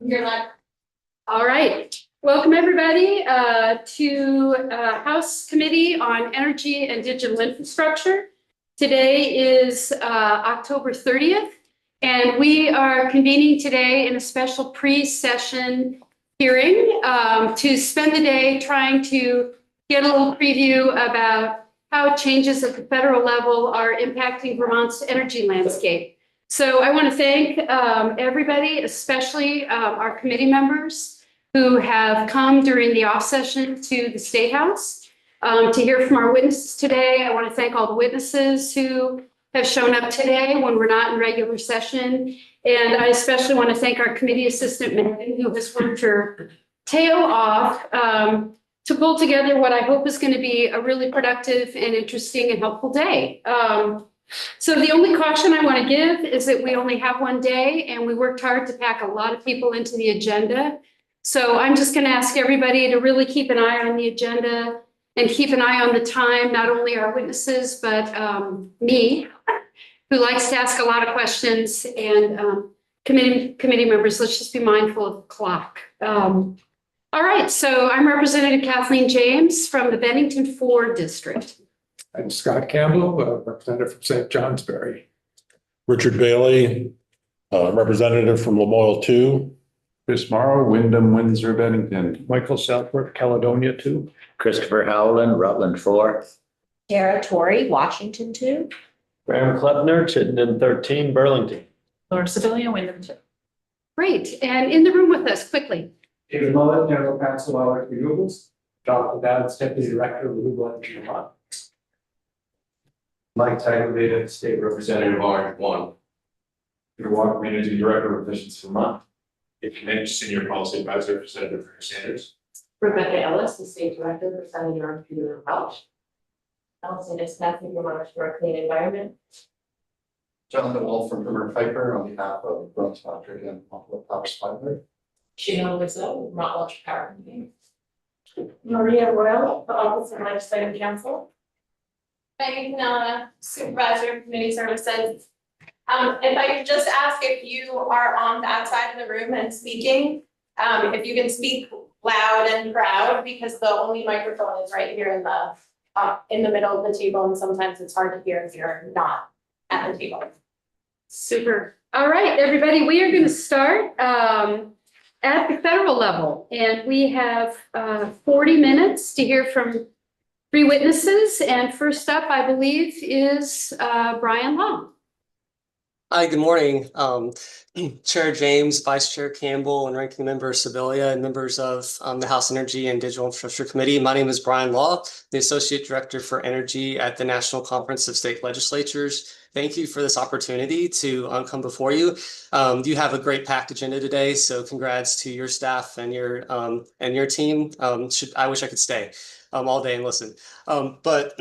You're live. All right. Welcome, everybody, to House Committee on Energy and Digital Infrastructure. Today is October 30th, and we are convening today in a special pre-session hearing to spend the day trying to get a little preview about how changes at the federal level are impacting Vermont's energy landscape. So I want to thank everybody, especially our committee members who have come during the off session to the State House to hear from our witnesses today. I want to thank all the witnesses who have shown up today when we're not in regular session. And I especially want to thank our committee assistant, Megan, who has worked her tail off to pull together what I hope is going to be a really productive and interesting and helpful day. So the only caution I want to give is that we only have one day and we worked hard to pack a lot of people into the agenda. So I'm just going to ask everybody to really keep an eye on the agenda and keep an eye on the time, not only our witnesses, but me, who likes to ask a lot of questions, and committee members. Let's just be mindful of the clock. All right, so I'm Representative Kathleen James from the Bennington 4 District. I'm Scott Campbell, representative from St. Johnsbury. Richard Bailey, representative from Lamoille 2. Chris Morrow, Wyndham, Windsor, Bennington. Michael Southworth, Caledonia 2. Christopher Howland, Rutland 4. Tara Torrey, Washington 2. Graham Kleppner, Chittenden 13, Burlington. Laura Sibilia, Wyndham 2. Great, and in the room with us, quickly. David Mullet, General Counsel, Electric Renewables. Jonathan Dowds, Deputy Director of Renewable Energy Vermont. Mike Tagliaveda, State Representative Orange 1. Peter Walker, Managing Director of Efficiency Vermont. Dave Kinch, Senior Policy Advisor for Senator Bernie Sanders. Rebecca Ellis, the State Director for Senator Peter Welch. Allison Esnafi, Vermont for a Clean Environment. Jonathan Wolf from Bremer Piper on behalf of Vermont Electric and Multiple Power Supply. Sheila Wizzo, Vermont Electric Power Company. Maria Royal, the Office of Legislative Counsel. Megan Canella, Supervisor of Community Services. If I could just ask if you are on that side of the room and speaking, if you can speak loud and proud, because the only microphone is right here in the middle of the table, and sometimes it's hard to hear if you're not at the table. Super. All right, everybody, we are going to start at the federal level, and we have 40 minutes to hear from 3 witnesses. And first up, I believe, is Brian Long. Hi, good morning. Chair James, Vice Chair Campbell, and Ranking Member Sibilia, and members of the House Energy and Digital Infrastructure Committee. My name is Brian Law, the Associate Director for Energy at the National Conference of State Legislatures. Thank you for this opportunity to come before you. You have a great packed agenda today, so congrats to your staff and your team. I wish I could stay all day and listen. But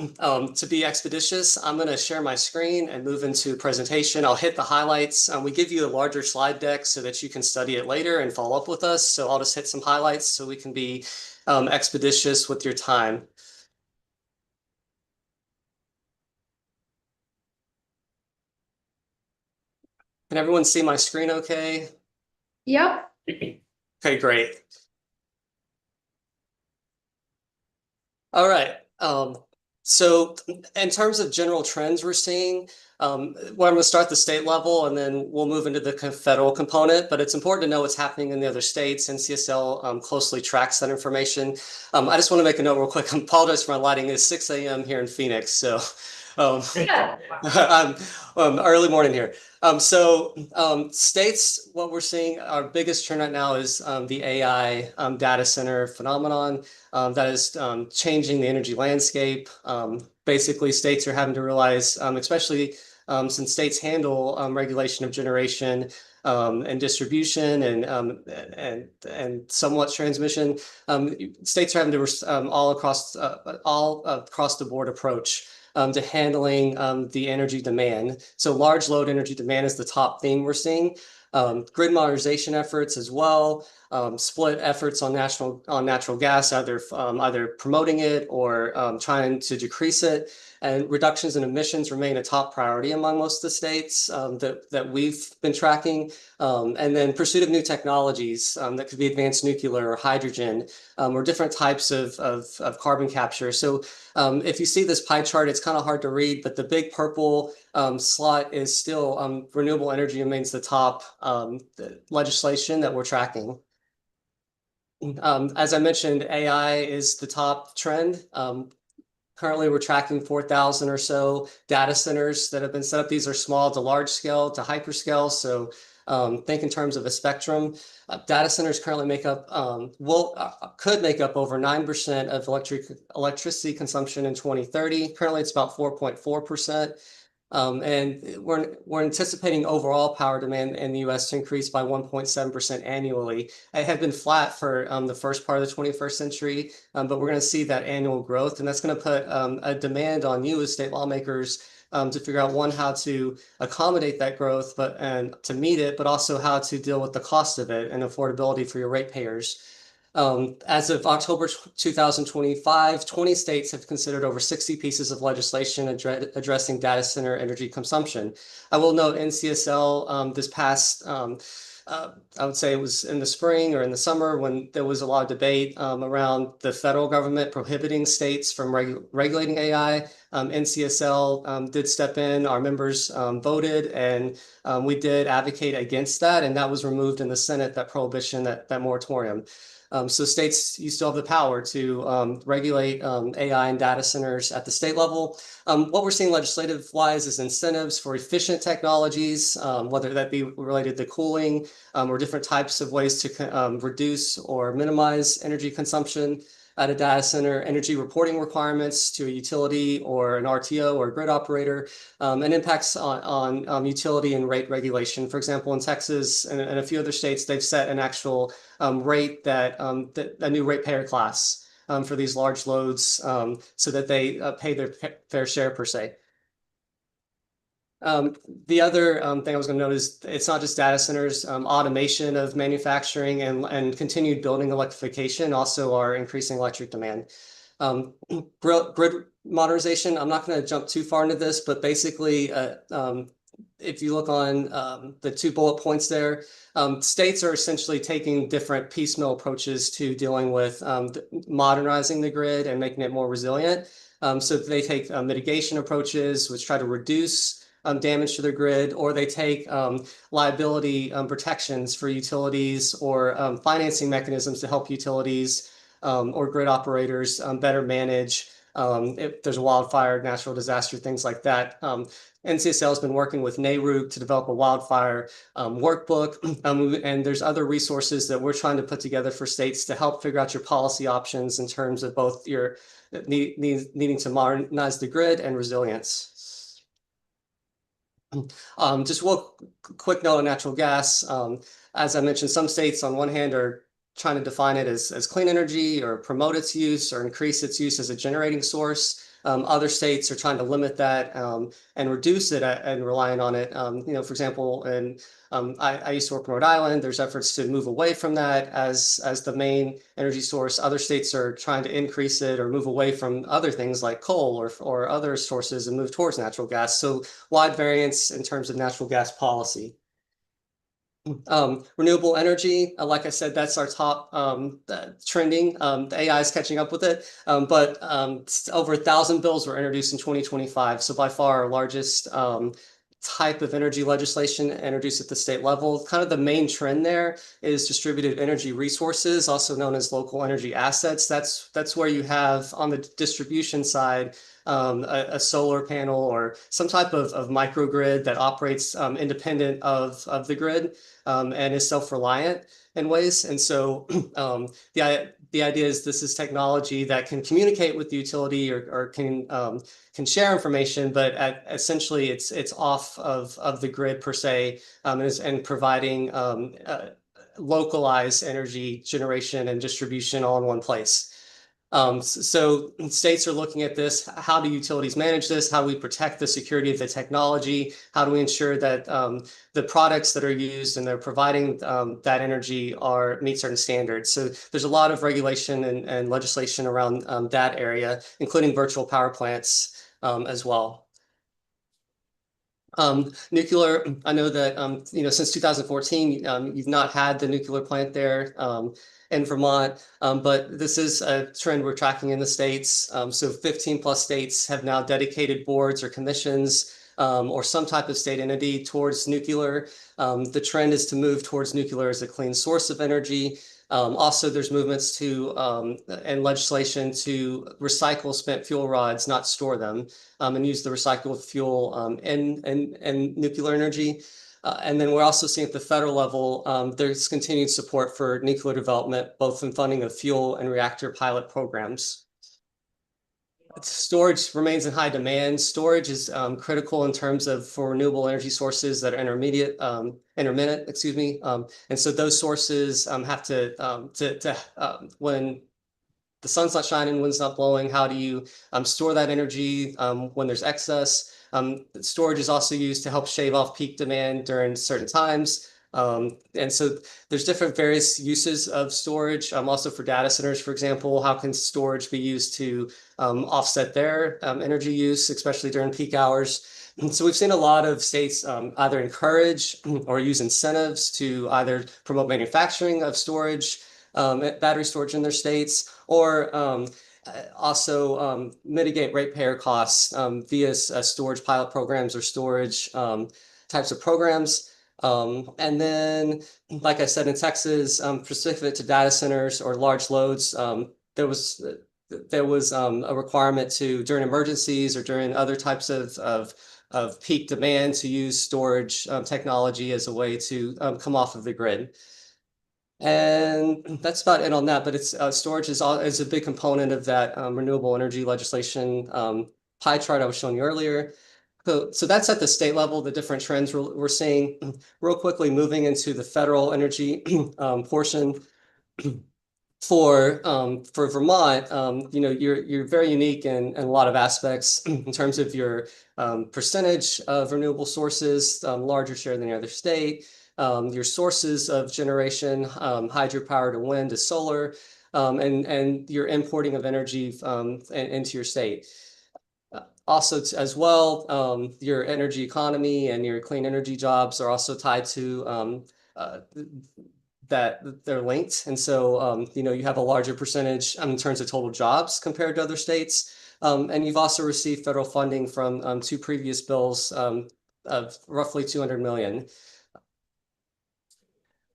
to be expeditious, I'm going to share my screen and move into presentation. I'll hit the highlights. We give you a larger slide deck so that you can study it later and follow up with us. So I'll just hit some highlights so we can be expeditious with your time. Can everyone see my screen okay? Yep. Okay, great. All right. So in terms of general trends we're seeing, well, I'm going to start the state level and then we'll move into the federal component, but it's important to know what's happening in the other states. NCSL closely tracks that information. I just want to make a note real quick. I apologize for my lighting. It's 6 a.m. here in Phoenix, so early morning here. States, what we're seeing, our biggest trend right now is the AI data center phenomenon that is changing the energy landscape. Basically, states are having to realize, especially since states handle regulation of generation and distribution and somewhat transmission, states are having to all across the board approach to handling the energy demand. So large load energy demand is the top theme we're seeing. Grid modernization efforts as well, split efforts on natural gas, either promoting it or trying to decrease it. And reductions in emissions remain a top priority among most of the states that we've been tracking. And then pursuit of new technologies that could be advanced nuclear or hydrogen or different types of carbon capture. So if you see this pie chart, it's kind of hard to read, but the big purple slot is still renewable energy remains the top the legislation that we're tracking. As I mentioned, AI is the top trend. Currently, we're tracking 4,000 or so data centers that have been set up. These are small to large scale to hyperscale. So think in terms of a spectrum. Data centers currently could make up over 9% of electricity consumption in 2030. Currently, it's about 4.4%. And we're anticipating overall power demand in the US to increase by 1.7% annually. It had been flat for the first part of the 21st century, but we're going to see that annual growth, and that's going to put a demand on you as state lawmakers to figure out, one, how to accommodate that growth, and to meet it, but also how to deal with the cost of it and affordability for your ratepayers. As of October 2025, 20 states have considered over 60 pieces of legislation addressing data center energy consumption. I will note NCSL this past, I would say it was in the spring or in the summer when there was a lot of debate around the federal government prohibiting states from regulating AI. NCSL did step in, our members voted, and we did advocate against that, and that was removed in the Senate, that prohibition, that moratorium. So states, you still have the power to regulate AI and data centers at the state level. What we're seeing legislative-wise is incentives for efficient technologies, whether that be related to cooling or different types of ways to reduce or minimize energy consumption at a data center, energy reporting requirements to a utility or an RTO or a grid operator, and impacts on utility and rate regulation. For example, in Texas and a few other states, they've set an actual rate a new ratepayer class for these large loads so that they pay their fair share per se. The other thing I was going to note is it's not just data centers. Automation of manufacturing and continued building electrification also are increasing electric demand. Grid modernization, I'm not going to jump too far into this, but basically, if you look on the 2 bullet points there, states are essentially taking different piecemeal approaches to dealing with modernizing the grid and making it more resilient. So they take mitigation approaches, which try to reduce damage to their grid, or they take liability protections for utilities or financing mechanisms to help utilities or grid operators better manage if there's a wildfire, natural disaster, things like that. NCSL has been working with NARUC to develop a wildfire workbook, and there's other resources that we're trying to put together for states to help figure out your policy options in terms of both your needing to modernize the grid and resilience. Just one quick note on natural gas. As I mentioned, some states on one hand are trying to define it as clean energy or promote its use or increase its use as a generating source. Other states are trying to limit that and reduce it and relying on it. For example, I used to work in Rhode Island. There's efforts to move away from that as the main energy source. Other states are trying to increase it or move away from other things like coal or other sources and move towards natural gas. So wide variance in terms of natural gas policy. Renewable energy, like I said, that's our top trending. The AI is catching up with it, but over 1,000 bills were introduced in 2025. So by far our largest type of energy legislation introduced at the state level. Kind of the main trend there is distributed energy resources, also known as local energy assets. That's where you have on the distribution side a solar panel or some type of microgrid that operates independent of the grid and is self-reliant in ways. And so the idea is this is technology that can communicate with the utility or can share information, but essentially it's off of the grid per se, and providing localized energy generation and distribution all in one place. So states are looking at this. How do utilities manage this? How do we protect the security of the technology? How do we ensure that the products that are used and they're providing that energy meet certain standards? So there's a lot of regulation and legislation around that area, including virtual power plants as well. Nuclear, I know that, since 2014, you've not had the nuclear plant there in Vermont, but this is a trend we're tracking in the states. So 15 plus states have now dedicated boards or commissions or some type of state entity towards nuclear. The trend is to move towards nuclear as a clean source of energy. Also, there's movements and legislation to recycle spent fuel rods, not store them, and use the recycled fuel in nuclear energy. And then we're also seeing at the federal level, there's continued support for nuclear development, both in funding of fuel and reactor pilot programs. Storage remains in high demand. Storage is critical in terms of for renewable energy sources that are intermittent, excuse me. And so those sources have to when the sun's not shining, wind's not blowing, how do you store that energy when there's excess? Storage is also used to help shave off peak demand during certain times. And so there's different various uses of storage. Also for data centers, for example, how can storage be used to offset their energy use, especially during peak hours? And so we've seen a lot of states either encourage or use incentives to either promote manufacturing of storage, battery storage in their states, or also mitigate ratepayer costs via storage pilot programs or storage types of programs. And then, like I said, in Texas, specific to data centers or large loads, there was a requirement to, during emergencies or during other types of peak demand, to use storage technology as a way to come off of the grid. And that's about it on that, but it's storage is a big component of that renewable energy legislation pie chart I was showing you earlier. So that's at the state level, the different trends we're seeing. Real quickly, moving into the federal energy portion. For Vermont, you're very unique in a lot of aspects in terms of your percentage of renewable sources, larger share than the other state. Your sources of generation, hydropower to wind to solar, and your importing of energy into your state. Also, as well, your energy economy and your clean energy jobs are also tied to that they're linked. And so, you have a larger percentage in terms of total jobs compared to other states. And you've also received federal funding from two previous bills of roughly 200 million.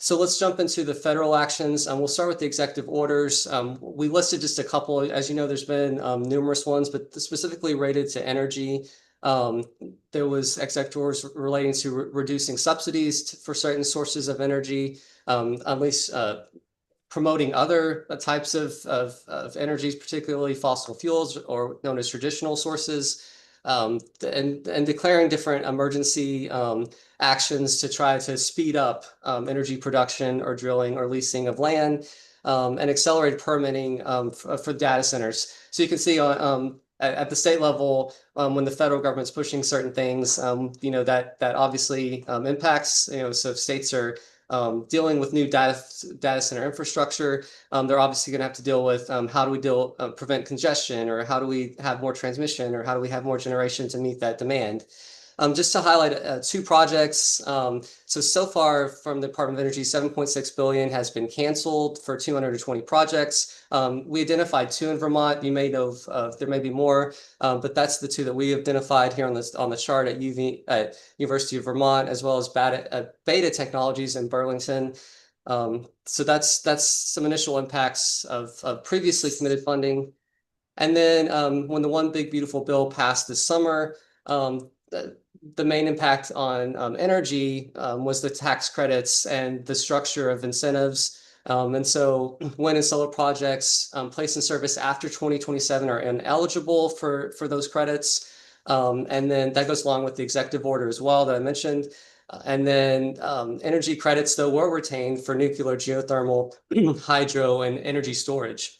So let's jump into the federal actions. We'll start with the executive orders. We listed just a couple. As you know, there's been numerous ones, but specifically related to energy. There was executive orders relating to reducing subsidies for certain sources of energy, at least promoting other types of energies, particularly fossil fuels or known as traditional sources, and declaring different emergency actions to try to speed up energy production or drilling or leasing of land, and accelerate permitting for data centers. So you can see at the state level, when the federal government's pushing certain things, that obviously impacts, so if states are dealing with new data center infrastructure, they're obviously going to have to deal with how do we prevent congestion, or how do we have more transmission, or how do we have more generation to meet that demand. Just to highlight two projects. So far from the Department of Energy, 7.6 billion has been canceled for 220 projects. We identified two in Vermont. You may know there may be more, but that's the two that we identified here on the chart at University of Vermont, as well as Beta Technologies in Burlington. So that's some initial impacts of previously committed funding. And then when the One Big Beautiful Bill passed this summer, the main impact on energy was the tax credits and the structure of incentives. And so wind and solar projects placed in service after 2027 are ineligible for those credits. And then that goes along with the executive order as well that I mentioned. And then energy credits, though, were retained for nuclear, geothermal, hydro, and energy storage.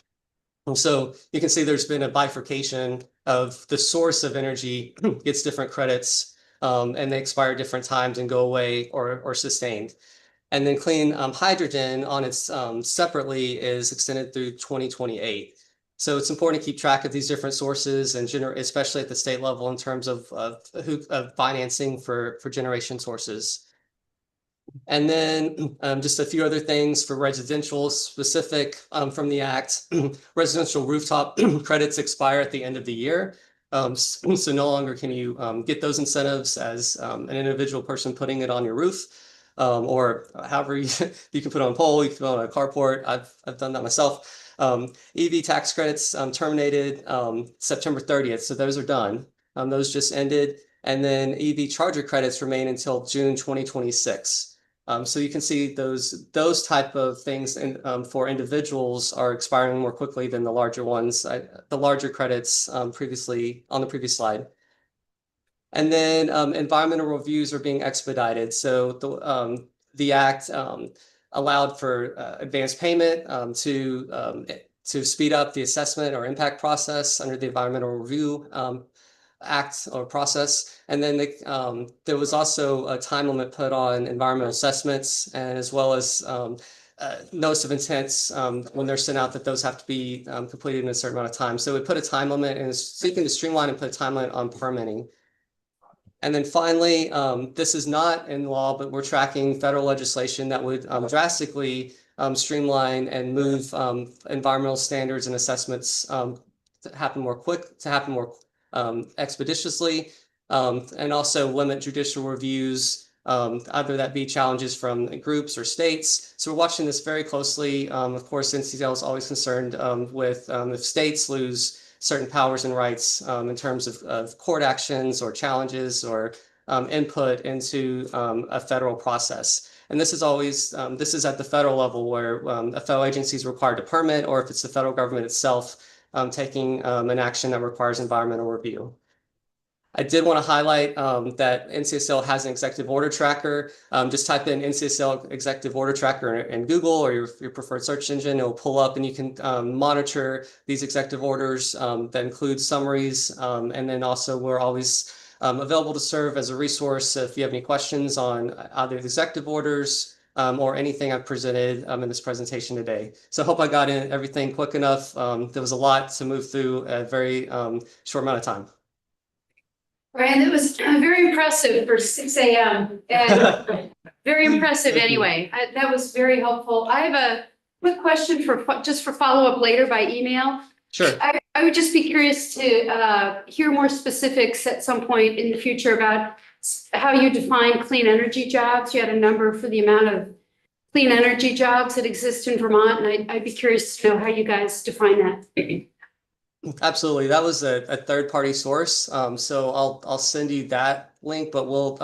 And so you can see there's been a bifurcation of the source of energy gets different credits, and they expire at different times and go away or sustained. And then clean hydrogen on its separately is extended through 2028. So it's important to keep track of these different sources and especially at the state level in terms of financing for generation sources. And then just a few other things for residential specific from the Act. Residential rooftop credits expire at the end of the year. So no longer can you get those incentives as an individual person putting it on your roof. Or however you can put it on a pole, you can put it on a carport. I've done that myself. EV tax credits terminated September 30th, so those are done. Those just ended. And then EV charger credits remain until June 2026. So you can see those type of things for individuals are expiring more quickly than the larger ones, the larger credits previously on the previous slide. And then environmental reviews are being expedited. So the Act allowed for advanced payment to speed up the assessment or impact process under the Environmental Review Act or process. And then there was also a time limit put on environmental assessments, and as well as notice of intents when they're sent out that those have to be completed in a certain amount of time. So we put a time limit and is seeking to streamline and put a time limit on permitting. And then finally, this is not in law, but we're tracking federal legislation that would drastically streamline and move environmental standards and assessments to happen more expeditiously, and also limit judicial reviews, either that be challenges from groups or states. So we're watching this very closely. Of course, NCCL is always concerned with if states lose certain powers and rights in terms of court actions or challenges or input into a federal process. And this is always, this is at the federal level where a federal agency is required to permit, or if it's the federal government itself taking an action that requires environmental review. I did want to highlight that NCSL has an executive order tracker. Just type in NCSL executive order tracker in Google or your preferred search engine. It will pull up and you can monitor these executive orders that include summaries. And then also we're always available to serve as a resource if you have any questions on either the executive orders or anything I've presented in this presentation today. So I hope I got in everything quick enough. There was a lot to move through a very short amount of time. Brian, that was very impressive for 6 a.m. and very impressive anyway. That was very helpful. I have a quick question for follow-up later by email. Sure. I would just be curious to hear more specifics at some point in the future about how you define clean energy jobs. You had a number for the amount of clean energy jobs that exist in Vermont, and I'd be curious to know how you guys define that. Absolutely. That was a third-party source. So I'll send you that link, but we'll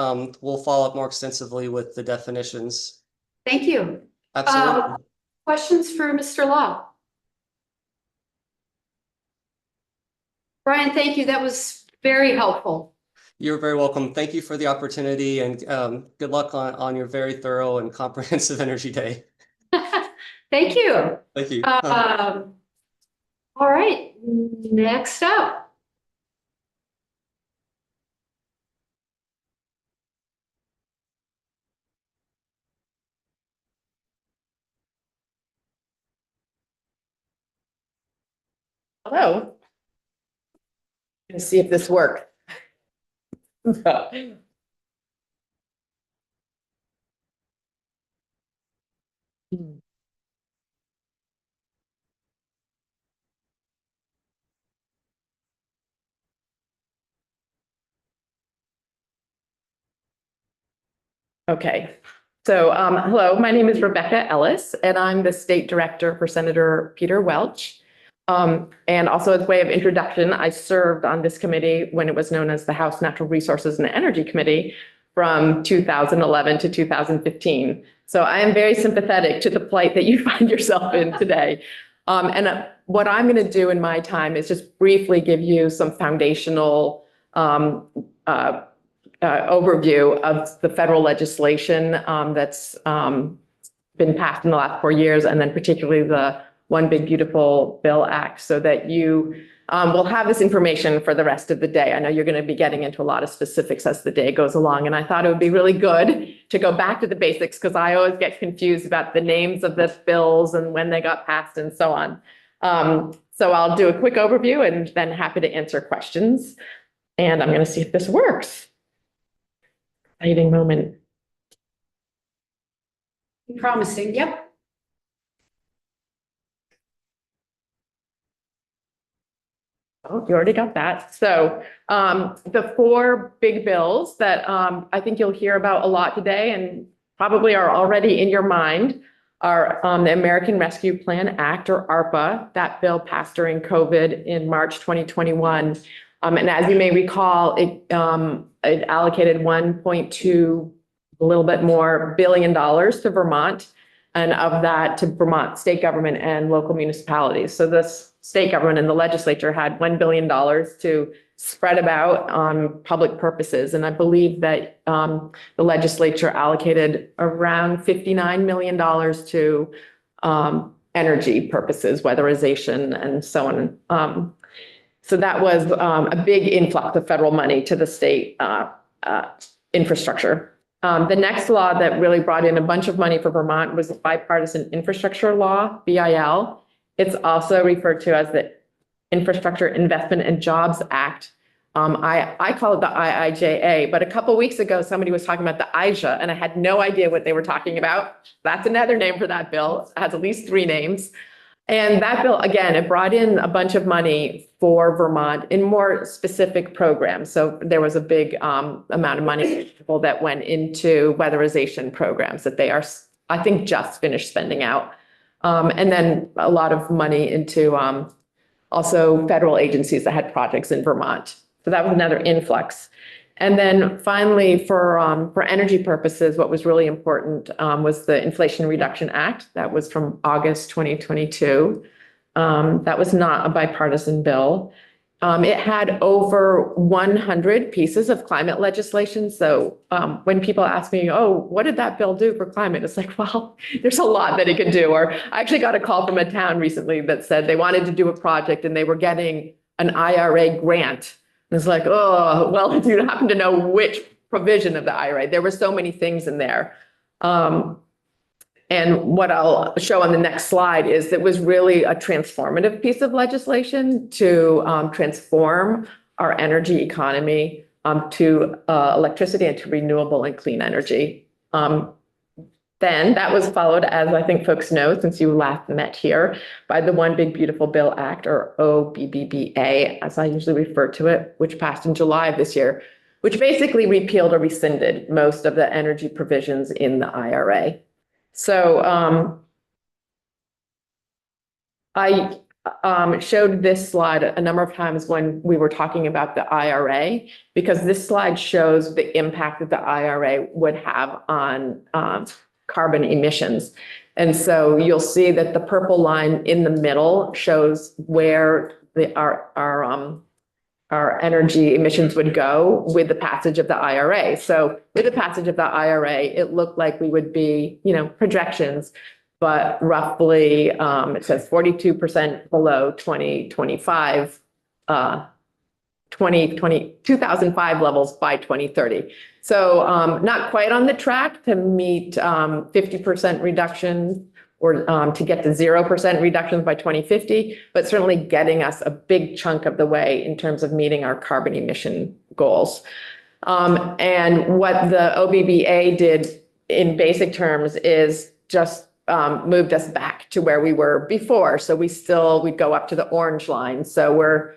follow up more extensively with the definitions. Thank you. Absolutely. Questions for Mr. Law? Brian, thank you. That was very helpful. You're very welcome. Thank you for the opportunity, and good luck on your very thorough and comprehensive Energy Day. Thank you. Thank you. All right, next up. Hello. Gonna see if this works. Okay, so hello, my name is Rebecca Ellis, and I'm the state director for Senator Peter Welch. And also as way of introduction, I served on this committee when it was known as the House Natural Resources and Energy Committee from 2011 to 2015. So I am very sympathetic to the plight that you find yourself in today. And what I'm going to do in my time is just briefly give you some foundational overview of the federal legislation that's been passed in the last 4 years, and then particularly the One Big Beautiful Bill Act so that you will have this information for the rest of the day. I know you're going to be getting into a lot of specifics as the day goes along, and I thought it would be really good to go back to the basics because I always get confused about the names of the bills and when they got passed and so on. So I'll do a quick overview and then happy to answer questions. And I'm going to see if this works. Exciting moment. Promising, yep. Oh, you already got that. So the four big bills that I think you'll hear about a lot today and probably are already in your mind are the American Rescue Plan Act, or ARPA. That bill passed during COVID in March 2021. And as you may recall, it allocated 1.2, a little bit more, billion dollars to Vermont, and of that to Vermont state government and local municipalities. So this state government and the legislature had $1 billion to spread about on public purposes. And I believe that the legislature allocated around $59 million to energy purposes, weatherization, and so on. So that was a big influx of federal money to the state infrastructure. The next law that really brought in a bunch of money for Vermont was the Bipartisan Infrastructure Law, BIL. It's also referred to as the Infrastructure Investment and Jobs Act. I call it the IIJA, but a couple of weeks ago, somebody was talking about the IJA, and I had no idea what they were talking about. That's another name for that bill. It has at least 3 names. And that bill, again, it brought in a bunch of money for Vermont in more specific programs. So there was a big amount of money that went into weatherization programs that they are, I think, just finished spending out. And then a lot of money into also federal agencies that had projects in Vermont. So that was another influx. And then finally, for energy purposes, what was really important was the Inflation Reduction Act. That was from August 2022. That was not a bipartisan bill. It had over 100 pieces of climate legislation. So when people ask me, oh, what did that bill do for climate? It's like, well, there's a lot that it could do. Or I actually got a call from a town recently that said they wanted to do a project and they were getting an IRA grant. And it's like, oh, well, do you happen to know which provision of the IRA? There were so many things in there. And what I'll show on the next slide is it was really a transformative piece of legislation to transform our energy economy to electricity and to renewable and clean energy. Then that was followed, as I think folks know, since you last met here, by the One Big Beautiful Bill Act, or OBBBA, as I usually refer to it, which passed in July of this year, which basically repealed or rescinded most of the energy provisions in the IRA. So I showed this slide a number of times when we were talking about the IRA, because this slide shows the impact that the IRA would have on carbon emissions. And so you'll see that the purple line in the middle shows where our energy emissions would go with the passage of the IRA. So with the passage of the IRA, it looked like we would be, projections, but roughly it says 42% below 2025, 2005 levels by 2030. So not quite on the track to meet 50% reduction or to get to 0% reductions by 2050, but certainly getting us a big chunk of the way in terms of meeting our carbon emission goals. And what the OBBA did in basic terms is just moved us back to where we were before. So we'd go up to the orange line. So we're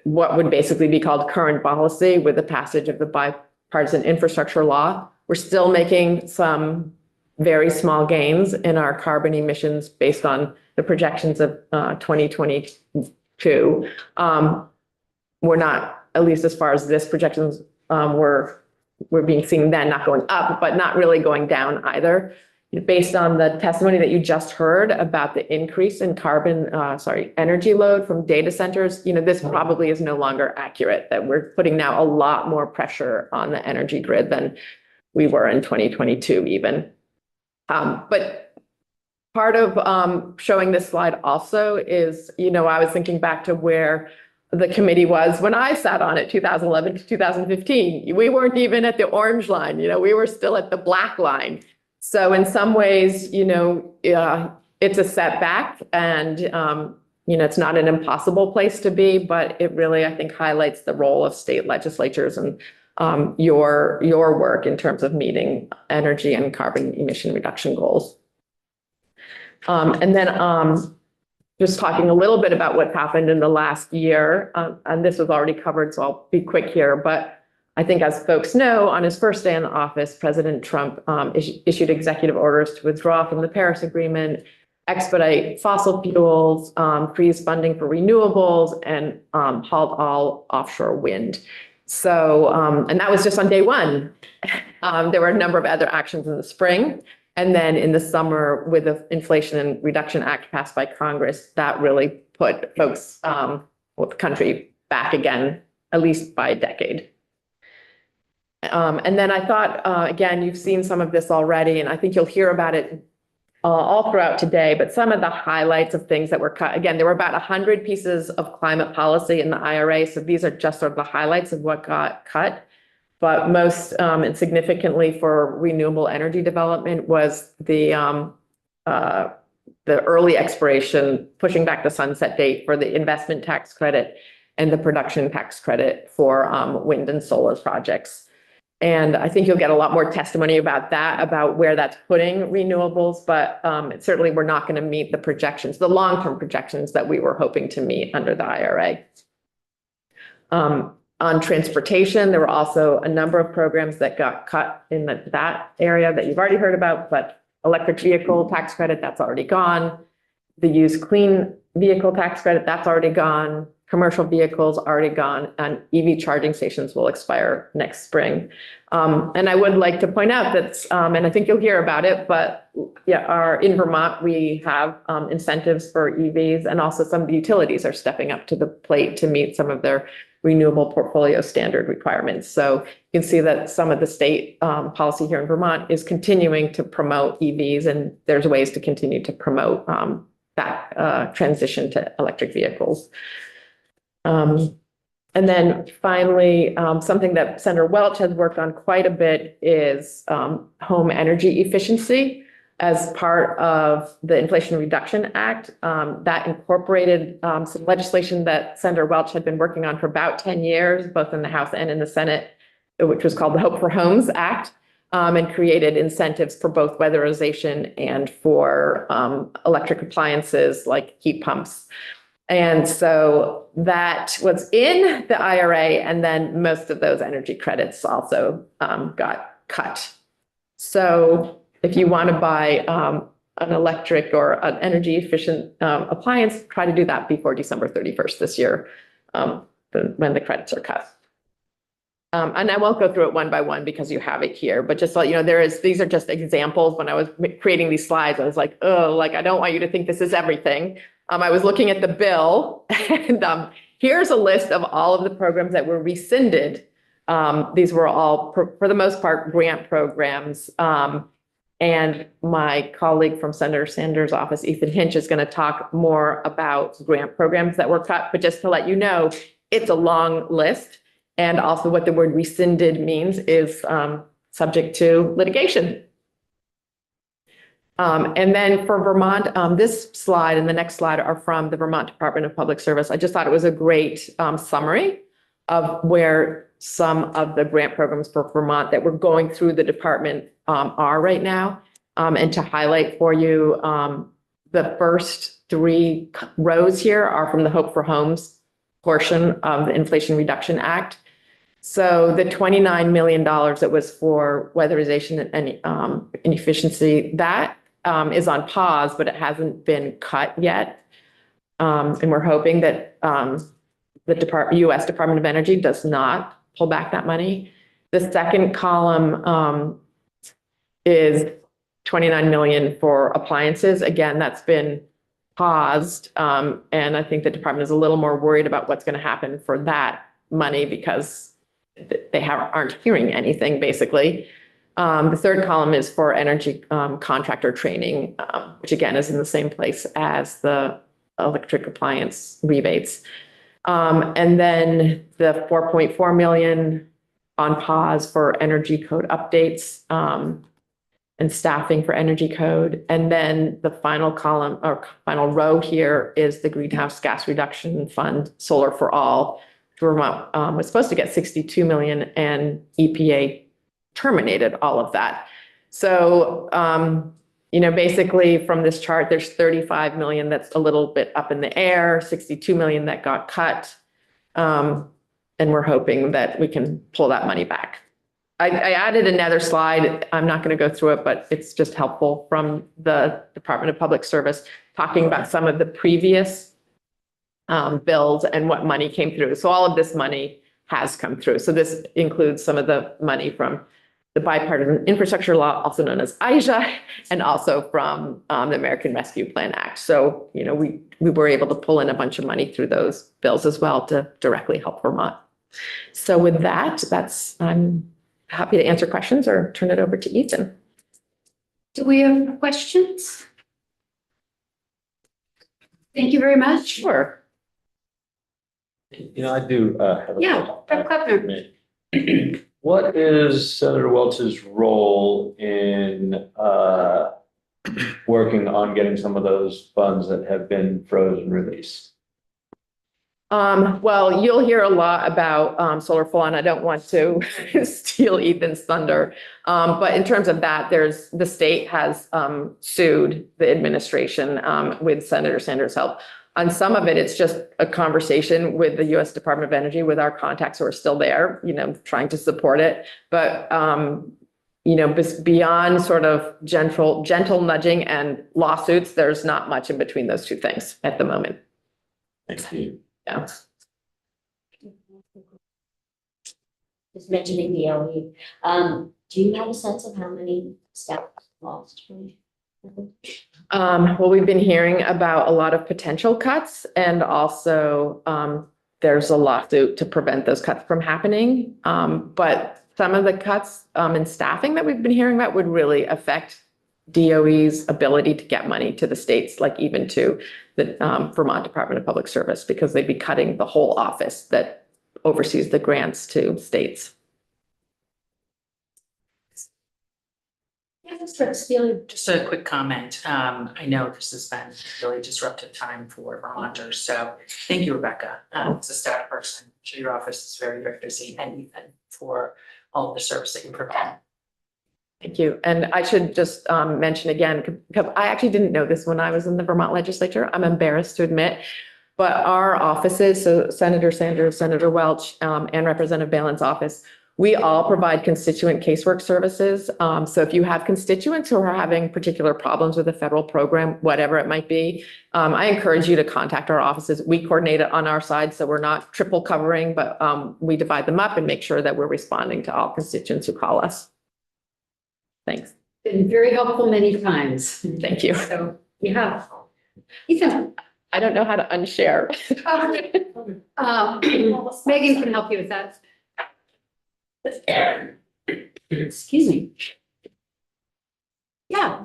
what would basically be called current policy with the passage of the Bipartisan Infrastructure Law. We're still making some very small gains in our carbon emissions based on the projections of 2022. We're not, at least as far as this projections, we're being seen then not going up, but not really going down either. Based on the testimony that you just heard about the increase in energy load from data centers, this probably is no longer accurate, that we're putting now a lot more pressure on the energy grid than we were in 2022 even. But part of showing this slide also is, I was thinking back to where the committee was when I sat on it, 2011 to 2015. We weren't even at the orange line, we were still at the black line. So in some ways, it's a setback and, it's not an impossible place to be, but it really, I think, highlights the role of state legislatures and your work in terms of meeting energy and carbon emission reduction goals. And then just talking a little bit about what happened in the last year, and this was already covered, so I'll be quick here, but I think as folks know, on his first day in office, President Trump issued executive orders to withdraw from the Paris Agreement, expedite fossil fuels, freeze funding for renewables, and halt all offshore wind. So, and that was just on day one. There were a number of other actions in the spring. And then in the summer, with the Inflation Reduction Act passed by Congress, that really put folks, the country back again, at least by a decade. And then I thought, again, you've seen some of this already, and I think you'll hear about it all throughout today, but some of the highlights of things that were cut. Again, there were about 100 pieces of climate policy in the IRA, so these are just sort of the highlights of what got cut. But most and significantly for renewable energy development was the early expiration, pushing back the sunset date for the investment tax credit and the production tax credit for wind and solar projects. And I think you'll get a lot more testimony about that, about where that's putting renewables, but certainly we're not going to meet the projections, the long-term projections that we were hoping to meet under the IRA. On transportation, there were also a number of programs that got cut in that area that you've already heard about, but electric vehicle tax credit, that's already gone. The used clean vehicle tax credit, that's already gone. Commercial vehicles already gone, and EV charging stations will expire next spring. And I would like to point out that, and I think you'll hear about it, but yeah, in Vermont, we have incentives for EVs, and also some of the utilities are stepping up to the plate to meet some of their renewable portfolio standard requirements. So you can see that some of the state policy here in Vermont is continuing to promote EVs, and there's ways to continue to promote that transition to electric vehicles. And then finally, something that Senator Welch has worked on quite a bit is home energy efficiency. As part of the Inflation Reduction Act, that incorporated some legislation that Senator Welch had been working on for about 10 years, both in the House and in the Senate, which was called the Hope for Homes Act, and created incentives for both weatherization and for electric appliances like heat pumps. And so that was in the IRA, and then most of those energy credits also got cut. So if you want to buy an electric or an energy efficient appliance, try to do that before December 31st this year, when the credits are cut. And I won't go through it one by one because you have it here, but just so you know, these are just examples. When I was creating these slides, I was like, oh, like, I don't want you to think this is everything. I was looking at the bill, and here's a list of all of the programs that were rescinded. These were all, for the most part, grant programs. And my colleague from Senator Sanders' office, Ethan Hinch, is going to talk more about grant programs that were cut. But just to let you know, it's a long list. And also what the word rescinded means is subject to litigation. And then for Vermont, this slide and the next slide are from the Vermont Department of Public Service. I just thought it was a great summary of where some of the grant programs for Vermont that we're going through the department are right now. And to highlight for you, the first 3 rows here are from the Hope for Homes portion of the Inflation Reduction Act. So the $29 million that was for weatherization and efficiency, that is on pause, but it hasn't been cut yet. And we're hoping that the U.S. Department of Energy does not pull back that money. The second column is $29 million for appliances. Again, that's been paused. And I think the department is a little more worried about what's going to happen for that money because they aren't hearing anything, basically. The third column is for energy contractor training, which again is in the same place as the electric appliance rebates. And then the 4.4 million on pause for energy code updates and staffing for energy code. And then the final column or final row here is the greenhouse gas reduction fund, Solar for All. Vermont was supposed to get 62 million and EPA terminated all of that. So, basically from this chart, there's 35 million that's a little bit up in the air, 62 million that got cut. And we're hoping that we can pull that money back. I added another slide. I'm not going to go through it, but it's just helpful from the Department of Public Service talking about some of the previous bills and what money came through. So all of this money has come through. So this includes some of the money from the Bipartisan Infrastructure Law, also known as IJA, and also from the American Rescue Plan Act. So, we were able to pull in a bunch of money through those bills as well to directly help Vermont. So with that, I'm happy to answer questions or turn it over to Ethan. Do we have questions? Thank you very much. Sure. I do have a Yeah, Dr. Kleppner. What is Senator Welch's role in working on getting some of those funds that have been frozen released? Well, you'll hear a lot about Solar for All, and I don't want to steal Ethan's thunder. But in terms of that, the state has sued the administration with Senator Sanders' help. On some of it, it's just a conversation with the U.S. Department of Energy, with our contacts who are still there, trying to support it. But, beyond sort of gentle nudging and lawsuits, there's not much in between those two things at the moment. Thank you. Yeah. Just mentioning the LE. Do you have a sense of how many staff lost? Well, we've been hearing about a lot of potential cuts, and also there's a lawsuit to prevent those cuts from happening. But some of the cuts in staffing that we've been hearing about would really affect DOE's ability to get money to the states, like even to the Vermont Department of Public Service, because they'd be cutting the whole office that oversees the grants to states. Just a quick comment. I know this has been a really disruptive time for Vermonters, so thank you, Rebecca. As a staff person, I'm sure your office is very, very busy, and Ethan for all of the service that you provide. Thank you. And I should just mention again, because I actually didn't know this when I was in the Vermont legislature. I'm embarrassed to admit, but our offices, so Senator Sanders, Senator Welch, and Representative Balin's office, we all provide constituent casework services. So if you have constituents who are having particular problems with a federal program, whatever it might be, I encourage you to contact our offices. We coordinate it on our side, so we're not triple covering, but we divide them up and make sure that we're responding to all constituents who call us. Thanks. Been very helpful many times. Thank you. So, yeah. Ethan. I don't know how to unshare. Megan can help you with that. Excuse me. Yeah.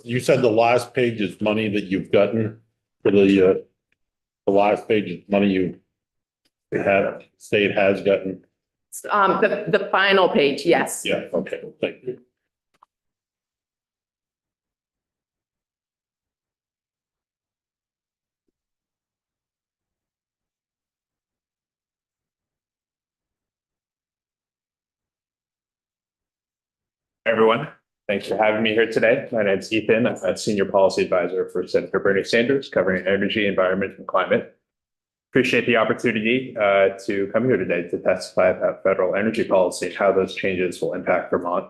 You said the last page is money that you've gotten for the last page is money you state has gotten. The final page, yes. Yeah, okay, thank you. Everyone, thanks for having me here today. My name is Ethan. I'm a Senior Policy Advisor for Senator Bernie Sanders, covering energy, environment, and climate. Appreciate the opportunity to come here today to testify about federal energy policy and how those changes will impact Vermont.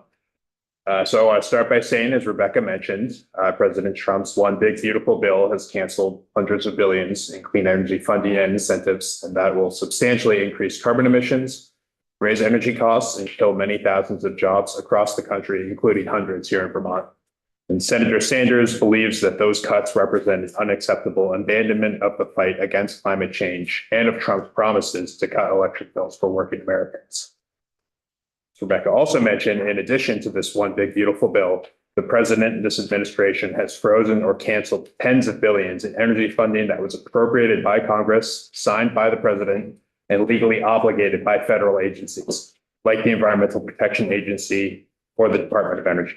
So I want to start by saying, as Rebecca mentioned, President Trump's one big beautiful bill has canceled hundreds of billions in clean energy funding and incentives, and that will substantially increase carbon emissions, raise energy costs, and kill many thousands of jobs across the country, including hundreds here in Vermont. And Senator Sanders believes that those cuts represent an unacceptable abandonment of the fight against climate change and of Trump's promises to cut electric bills for working Americans. Rebecca also mentioned, in addition to this one big beautiful bill, the president and this administration has frozen or canceled tens of billions in energy funding that was appropriated by Congress, signed by the president, and legally obligated by federal agencies, like the Environmental Protection Agency or the Department of Energy.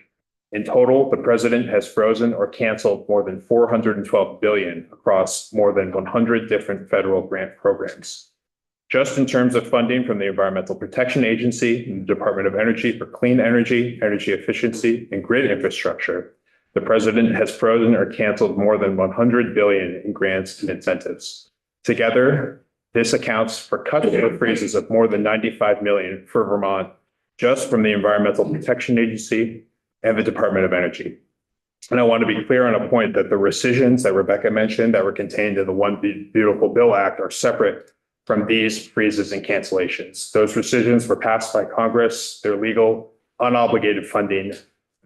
In total, the president has frozen or canceled more than $412 billion across more than 100 different federal grant programs. Just in terms of funding from the Environmental Protection Agency and the Department of Energy for clean energy, energy efficiency, and grid infrastructure, the president has frozen or canceled more than 100 billion in grants and incentives. Together, this accounts for cuts or freezes of more than 95 million for Vermont, just from the Environmental Protection Agency and the Department of Energy. And I want to be clear on a point that the rescissions that Rebecca mentioned that were contained in the One Beautiful Bill Act are separate from these freezes and cancellations. Those rescissions were passed by Congress. They're legal, unobligated funding.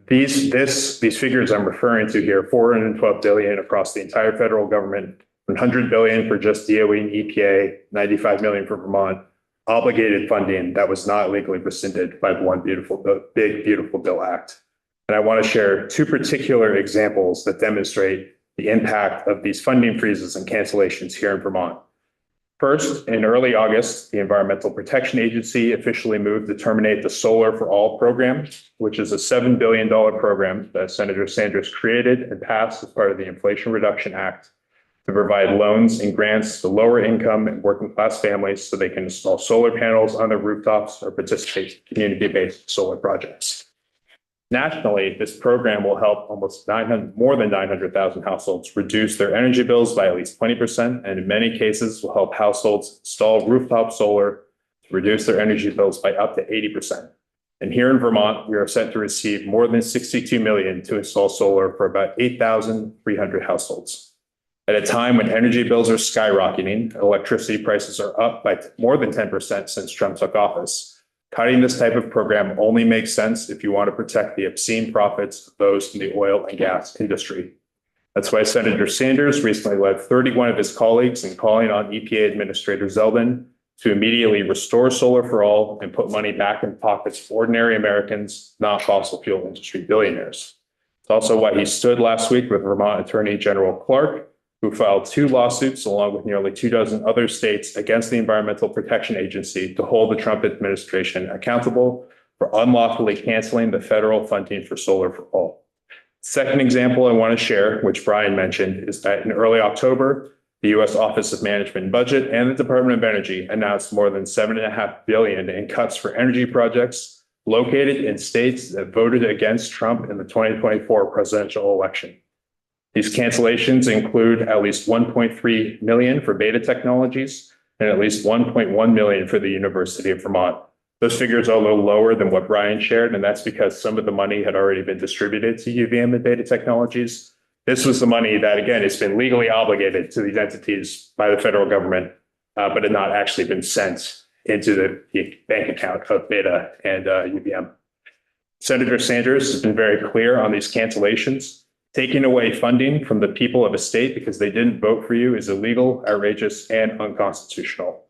These figures I'm referring to here, 412 billion across the entire federal government, 100 billion for just DOE and EPA, 95 million for Vermont, obligated funding that was not legally rescinded by the One Big Beautiful Bill Act. And I want to share two particular examples that demonstrate the impact of these funding freezes and cancellations here in Vermont. First, in early August, the Environmental Protection Agency officially moved to terminate the Solar for All program, which is a $7 billion program that Senator Sanders created and passed as part of the Inflation Reduction Act to provide loans and grants to lower income and working class families so they can install solar panels on their rooftops or participate in community-based solar projects. Nationally, this program will help more than 900,000 households reduce their energy bills by at least 20%, and in many cases will help households install rooftop solar to reduce their energy bills by up to 80%. And here in Vermont, we are set to receive more than 62 million to install solar for about 8,300 households. At a time when energy bills are skyrocketing, electricity prices are up by more than 10% since Trump took office. Cutting this type of program only makes sense if you want to protect the obscene profits of those in the oil and gas industry. That's why Senator Sanders recently led 31 of his colleagues in calling on EPA Administrator Zeldin to immediately restore Solar for All and put money back in pockets of ordinary Americans, not fossil fuel industry billionaires. It's also why he stood last week with Vermont Attorney General Clark, who filed 2 lawsuits along with nearly 24 other states against the Environmental Protection Agency to hold the Trump administration accountable for unlawfully canceling the federal funding for Solar for All. Second example I want to share, which Brian mentioned, is that in early October, the U.S. Office of Management and Budget and the Department of Energy announced more than $7.5 billion in cuts for energy projects located in states that voted against Trump in the 2024 presidential election. These cancellations include at least 1.3 million for Beta Technologies and at least 1.1 million for the University of Vermont. Those figures are a little lower than what Brian shared, and that's because some of the money had already been distributed to UVM and Beta Technologies. This was the money that, again, has been legally obligated to these entities by the federal government, but had not actually been sent into the bank account of Beta and UVM. Senator Sanders has been very clear on these cancellations. Taking away funding from the people of a state because they didn't vote for you is illegal, outrageous, and unconstitutional.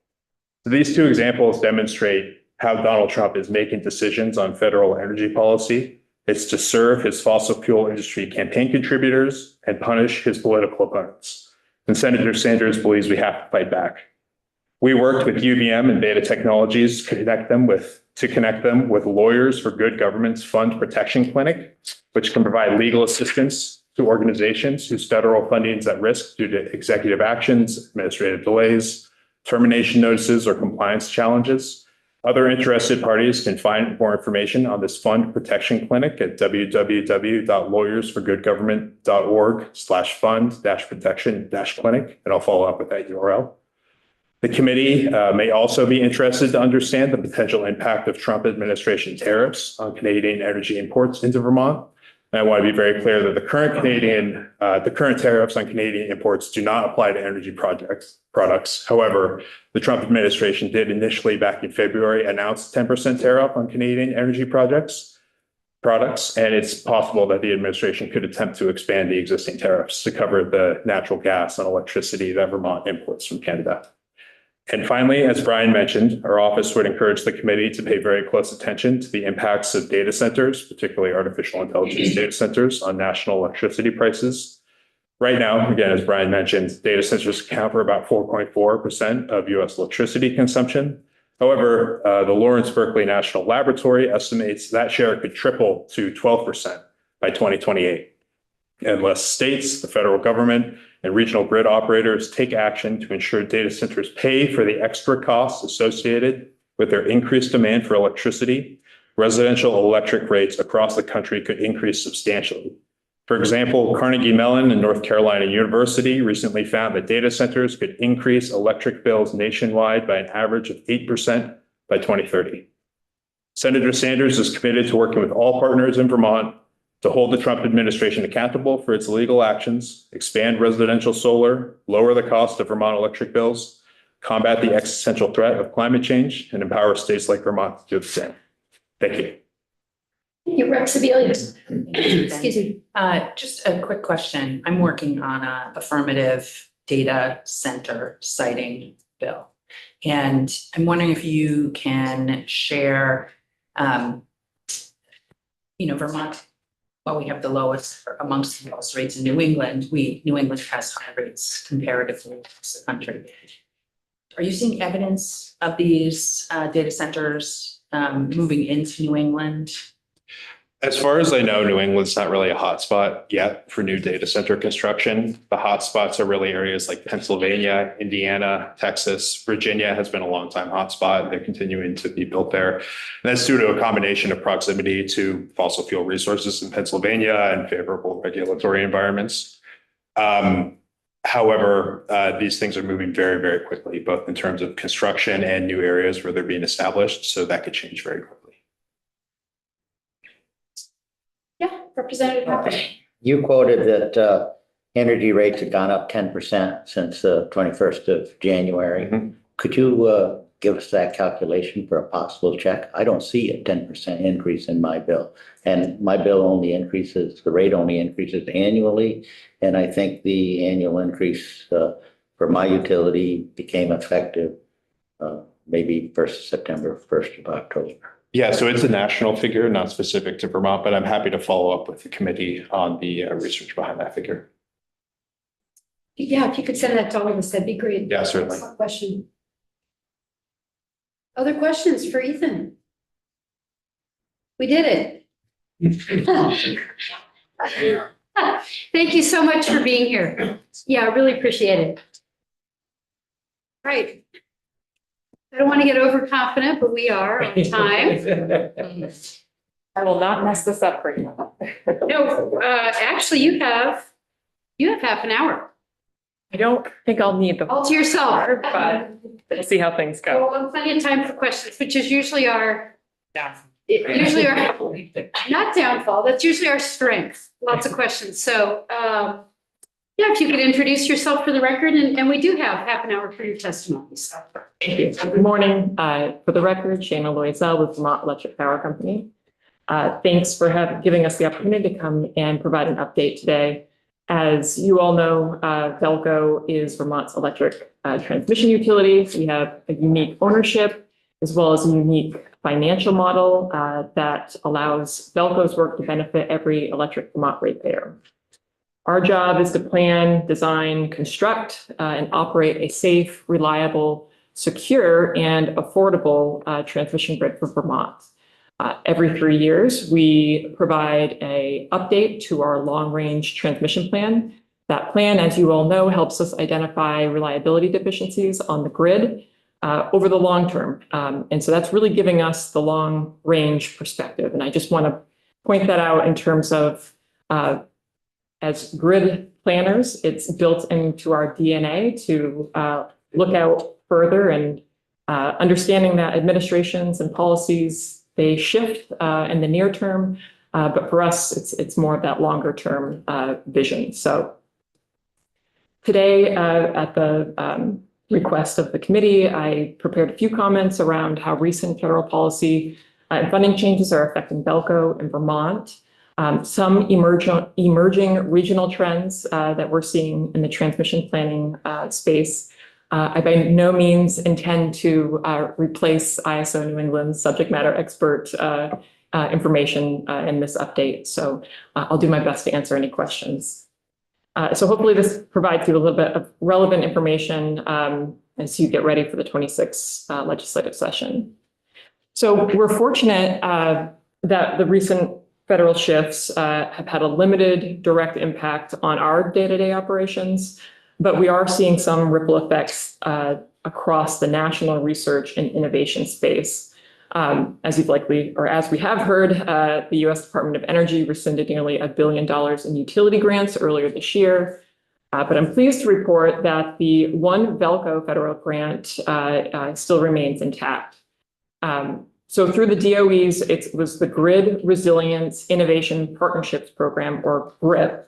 So these 2 examples demonstrate how Donald Trump is making decisions on federal energy policy. It's to serve his fossil fuel industry campaign contributors and punish his political opponents. And Senator Sanders believes we have to fight back. We worked with UVM and Beta Technologies to connect them with Lawyers for Good Government's Fund Protection Clinic, which can provide legal assistance to organizations whose federal funding is at risk due to executive actions, administrative delays, termination notices, or compliance challenges. Other interested parties can find more information on this fund protection clinic at www.lawyersforgoodgovernment.org/fund-protection-clinic, and I'll follow up with that URL. The committee may also be interested to understand the potential impact of Trump administration tariffs on Canadian energy imports into Vermont. And I want to be very clear that the current tariffs on Canadian imports do not apply to energy products. However, the Trump administration did initially back in February announce 10% tariff on Canadian energy products, and it's possible that the administration could attempt to expand the existing tariffs to cover the natural gas and electricity that Vermont imports from Canada. And finally, as Brian mentioned, our office would encourage the committee to pay very close attention to the impacts of data centers, particularly artificial intelligence data centers, on national electricity prices. Right now, again, as Brian mentioned, data centers account for about 4.4% of US electricity consumption. However, the Lawrence Berkeley National Laboratory estimates that share could triple to 12% by 2028. Unless states, the federal government, and regional grid operators take action to ensure data centers pay for the extra costs associated with their increased demand for electricity, residential electric rates across the country could increase substantially. For example, Carnegie Mellon and North Carolina University recently found that data centers could increase electric bills nationwide by an average of 8% by 2030. Senator Sanders is committed to working with all partners in Vermont to hold the Trump administration accountable for its illegal actions, expand residential solar, lower the cost of Vermont electric bills, combat the existential threat of climate change, and empower states like Vermont to do the same. Thank you. Thank you, Rep. Sibilia. Excuse me. Just a quick question. I'm working on a affirmative data center siting bill. And I'm wondering if you can share, Vermont, well, we have the lowest, or amongst the lowest rates in New England. New England has high rates comparatively across the country. Are you seeing evidence of these data centers moving into New England? As far as I know, New England's not really a hotspot yet for new data center construction. The hotspots are really areas like Pennsylvania, Indiana, Texas. Virginia has been a long time hotspot. They're continuing to be built there. And that's due to a combination of proximity to fossil fuel resources in Pennsylvania and favorable regulatory environments. However, these things are moving very, very quickly, both in terms of construction and new areas where they're being established. So that could change very quickly. Yeah, Representative Hopper. You quoted that energy rates have gone up 10% since the 21st of January. Mm-hmm. Could you give us that calculation for a possible check? I don't see a 10% increase in my bill. And my bill only increases, the rate only increases annually. And I think the annual increase for my utility became effective maybe 1st of September, 1st of October. Yeah, so it's a national figure, not specific to Vermont, but I'm happy to follow up with the committee on the research behind that figure. Yeah, if you could send that to all of us, that'd be great. Yeah, certainly. Excellent question. Other questions for Ethan? We did it. Thank you so much for being here. Yeah, I really appreciate it. Right. I don't want to get overconfident, but we are on time. I will not mess this up for you. No, actually, you have half an hour. I don't think I'll need the All to yourself. but we'll see how things go. Well, plenty of time for questions, which is usually our not downfall. That's usually our strength. Lots of questions. So, yeah, if you could introduce yourself for the record, and we do have half an hour for your testimony. So. Thank you. Good morning. For the record, Shana Loisel with Vermont Electric Power Company. Thanks for giving us the opportunity to come and provide an update today. As you all know, Velco is Vermont's electric transmission utility. We have a unique ownership as well as a unique financial model that allows Velco's work to benefit every electric Vermont ratepayer. Our job is to plan, design, construct, and operate a safe, reliable, secure, and affordable transmission grid for Vermont. Every 3 years, we provide an update to our long-range transmission plan. That plan, as you all know, helps us identify reliability deficiencies on the grid over the long term. And so that's really giving us the long-range perspective. And I just want to point that out in terms of as grid planners, it's built into our DNA to look out further and understanding that administrations and policies, they shift in the near term, but for us, it's more of that longer term vision. So today, at the request of the committee, I prepared a few comments around how recent federal policy and funding changes are affecting Velco and Vermont. Some emerging regional trends that we're seeing in the transmission planning space, I by no means intend to replace ISO New England's subject matter expert information in this update. So I'll do my best to answer any questions. So hopefully this provides you a little bit of relevant information as you get ready for the 26th legislative session. So we're fortunate that the recent federal shifts have had a limited direct impact on our day-to-day operations, but we are seeing some ripple effects across the national research and innovation space. As you've likely, or as we have heard, the U.S. Department of Energy rescinded nearly $1 billion in utility grants earlier this year. But I'm pleased to report that the one VELCO federal grant still remains intact. So through the DOE's, it was the Grid Resilience Innovation Partnerships Program, or GRIP.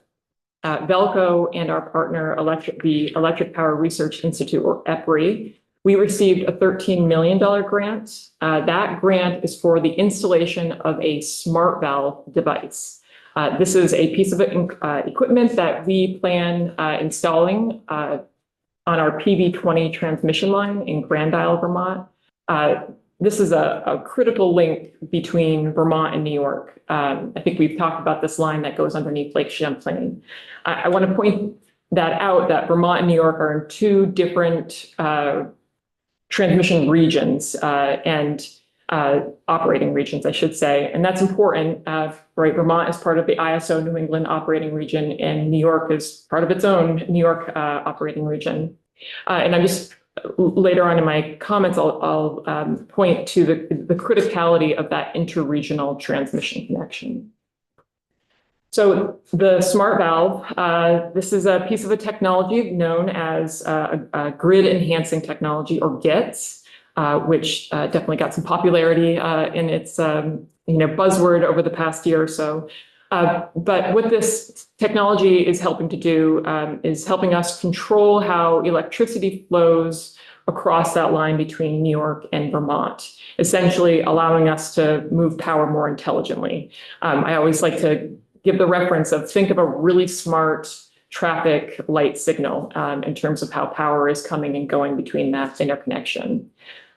VELCO and our partner, the Electric Power Research Institute, or EPRI, we received a $13 million grant. That grant is for the installation of a smart valve device. This is a piece of equipment that we plan installing on our PV20 transmission line in Grand Isle, Vermont. This is a critical link between Vermont and New York. I think we've talked about this line that goes underneath Lake Champlain. I want to point that out, that Vermont and New York are in two different transmission regions and operating regions, I should say. And that's important, right? Vermont is part of the ISO New England operating region, and New York is part of its own New York operating region. And I'm just, later on in my comments, I'll point to the criticality of that interregional transmission connection. So the smart valve, this is a piece of a technology known as a grid enhancing technology, or GETS, which definitely got some popularity in its buzzword over the past year or so. But what this technology is helping to do is helping us control how electricity flows across that line between New York and Vermont, essentially allowing us to move power more intelligently. I always like to give the reference of, think of a really smart traffic light signal in terms of how power is coming and going between that interconnection.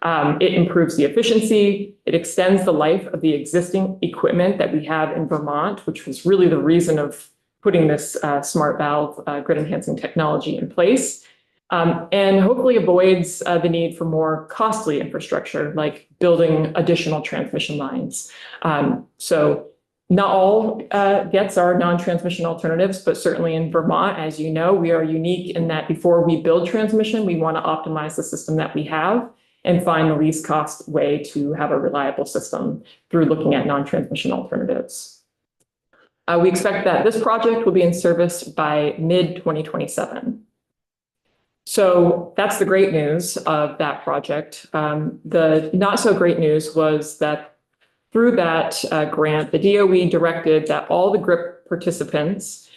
It improves the efficiency. It extends the life of the existing equipment that we have in Vermont, which was really the reason of putting this smart valve grid enhancing technology in place. And hopefully avoids the need for more costly infrastructure, like building additional transmission lines. So not all GETs are non-transmission alternatives, but certainly in Vermont, as you know, we are unique in that before we build transmission, we want to optimize the system that we have and find the least cost way to have a reliable system through looking at non-transmission alternatives. We expect that this project will be in service by mid-2027. So that's the great news of that project. The not so great news was that through that grant, the DOE directed that all the GRIP participants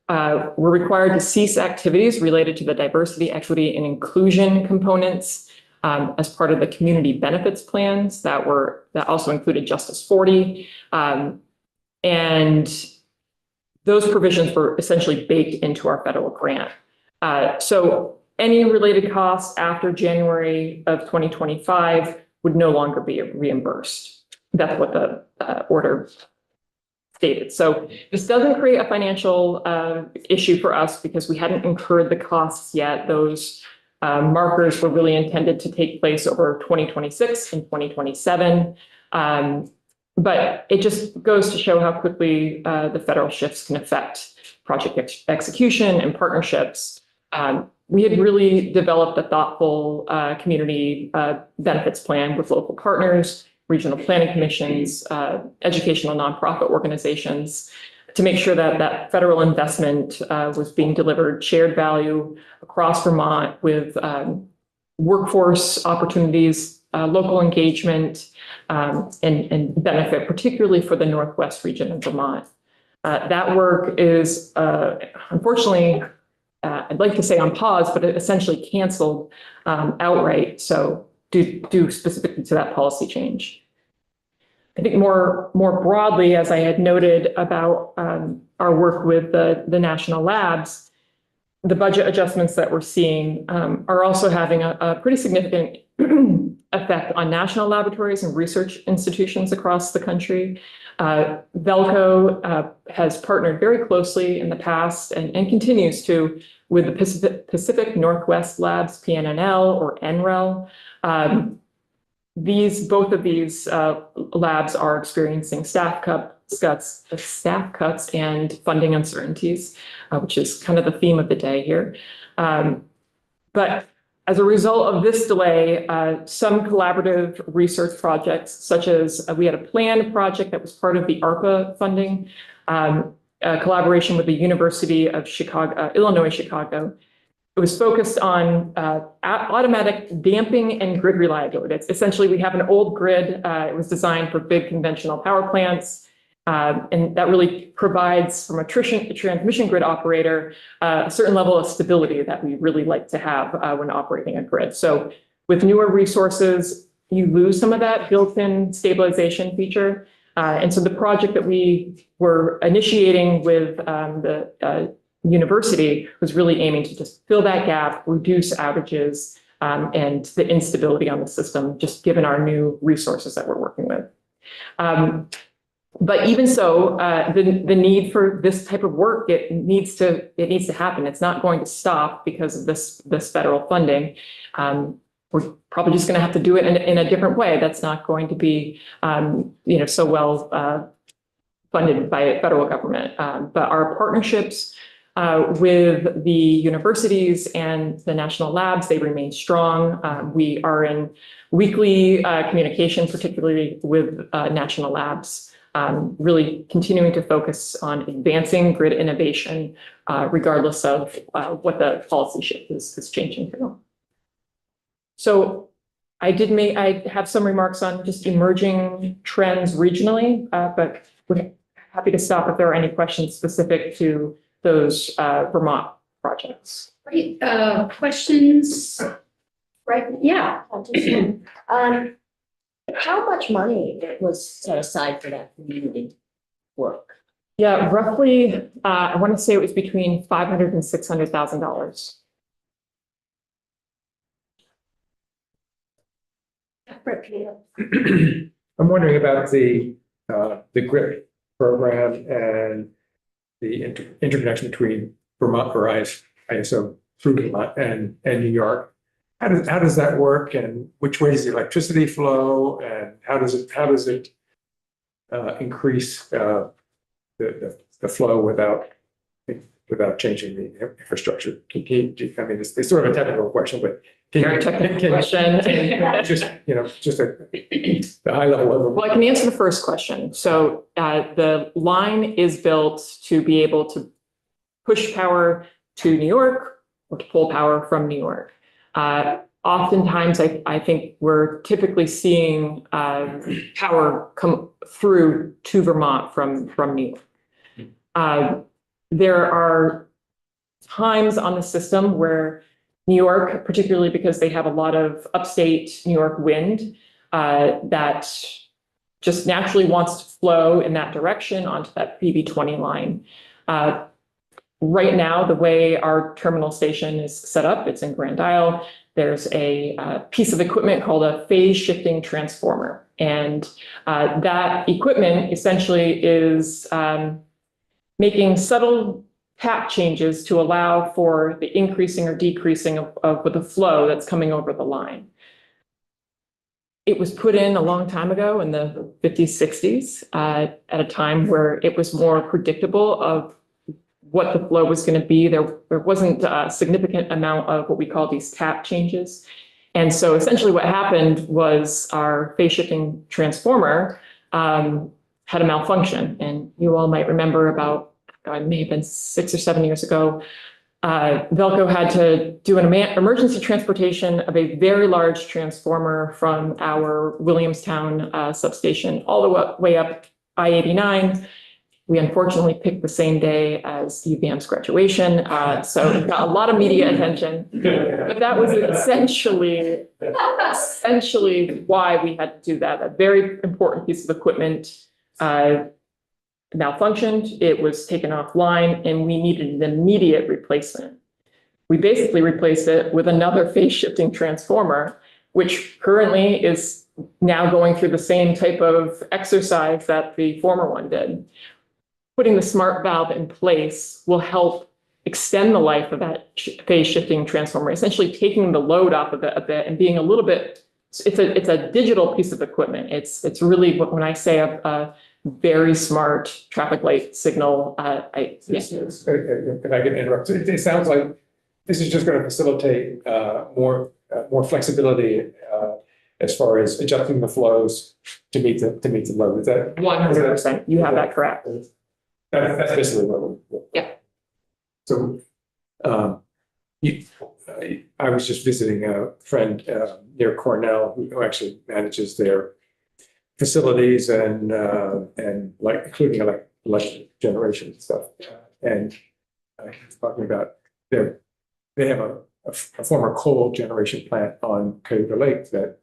were required to cease activities related to the diversity, equity, and inclusion components as part of the community benefits plans that also included Justice 40. And those provisions were essentially baked into our federal grant. So any related costs after January of 2025 would no longer be reimbursed. That's what the order stated. So this doesn't create a financial issue for us because we hadn't incurred the costs yet. Those markers were really intended to take place over 2026 and 2027. But it just goes to show how quickly the federal shifts can affect project execution and partnerships. We had really developed a thoughtful community benefits plan with local partners, regional planning commissions, educational nonprofit organizations, to make sure that that federal investment was being delivered shared value across Vermont with workforce opportunities, local engagement, and benefit, particularly for the Northwest region of Vermont. That work is, unfortunately, I'd like to say on pause, but it essentially canceled outright. So due specifically to that policy change. I think more broadly, as I had noted about our work with the national labs, the budget adjustments that we're seeing are also having a pretty significant effect on national laboratories and research institutions across the country. Velco has partnered very closely in the past and continues to with the Pacific Northwest Labs, PNNL or NREL. Both of these labs are experiencing staff cuts and funding uncertainties, which is kind of the theme of the day here. But as a result of this delay, some collaborative research projects, such as we had a planned project that was part of the ARPA funding, collaboration with the University of Chicago, Illinois, Chicago. It was focused on automatic damping and grid reliability. It's essentially, we have an old grid. It was designed for big conventional power plants. And that really provides, from a transmission grid operator, a certain level of stability that we really like to have when operating a grid. So with newer resources, you lose some of that built-in stabilization feature. And so the project that we were initiating with the university was really aiming to just fill that gap, reduce outages, and the instability on the system, just given our new resources that we're working with. But even so, the need for this type of work, it needs to happen. It's not going to stop because of this federal funding. We're probably just going to have to do it in a different way. That's not going to be, so well funded by federal government. But our partnerships with the universities and the national labs, they remain strong. We are in weekly communication, particularly with national labs. Really continuing to focus on advancing grid innovation, regardless of what the policy shift is changing to. So I have some remarks on just emerging trends regionally, but we're happy to stop if there are any questions specific to those Vermont projects. Great, questions? Right, yeah. How much money was set aside for that community work? Yeah, roughly, I want to say it was between $500,000 and $600,000. I'm wondering about the GRIP program and the interconnection between Vermont or ISO through Vermont and New York. How does that work, and which way does the electricity flow, and how does it increase the flow without changing the infrastructure? I mean, it's sort of a technical question, but Very technical question. Just the high level overview. Well, I can answer the first question. So the line is built to be able to push power to New York or to pull power from New York. Oftentimes, I think we're typically seeing power come through to Vermont from New York. There are times on the system where New York, particularly because they have a lot of upstate New York wind, that just naturally wants to flow in that direction onto that PB20 line. Right now, the way our terminal station is set up, it's in Grand Isle. There's a piece of equipment called a phase shifting transformer. And that equipment essentially is making subtle tap changes to allow for the increasing or decreasing of the flow that's coming over the line. It was put in a long time ago in the 50s, 60s, at a time where it was more predictable of what the flow was going to be. There wasn't a significant amount of what we call these tap changes. And so essentially what happened was our phase shifting transformer had a malfunction. And you all might remember about, it may have been 6 or 7 years ago, Velco had to do an emergency transportation of a very large transformer from our Williamstown substation all the way up I-89. We unfortunately picked the same day as UVM's graduation, so it got a lot of media attention. But that was essentially why we had to do that. A very important piece of equipment malfunctioned. It was taken offline, and we needed an immediate replacement. we basically replaced it with another phase shifting transformer, which currently is now going through the same type of exercise that the former one did. Putting the smart valve in place will help extend the life of that phase shifting transformer, essentially taking the load off of it a bit and being a little bit, it's a digital piece of equipment. It's really when I say a very smart traffic light signal, If I can interrupt, it sounds like this is just going to facilitate more flexibility as far as adjusting the flows to meet the load. Is that 100%? You have that correct. That's basically what. Yeah. So, I was just visiting a friend near Cornell who actually manages their facilities and like including electric generation and stuff. And he's talking about they have a former coal generation plant on Cayuga Lake that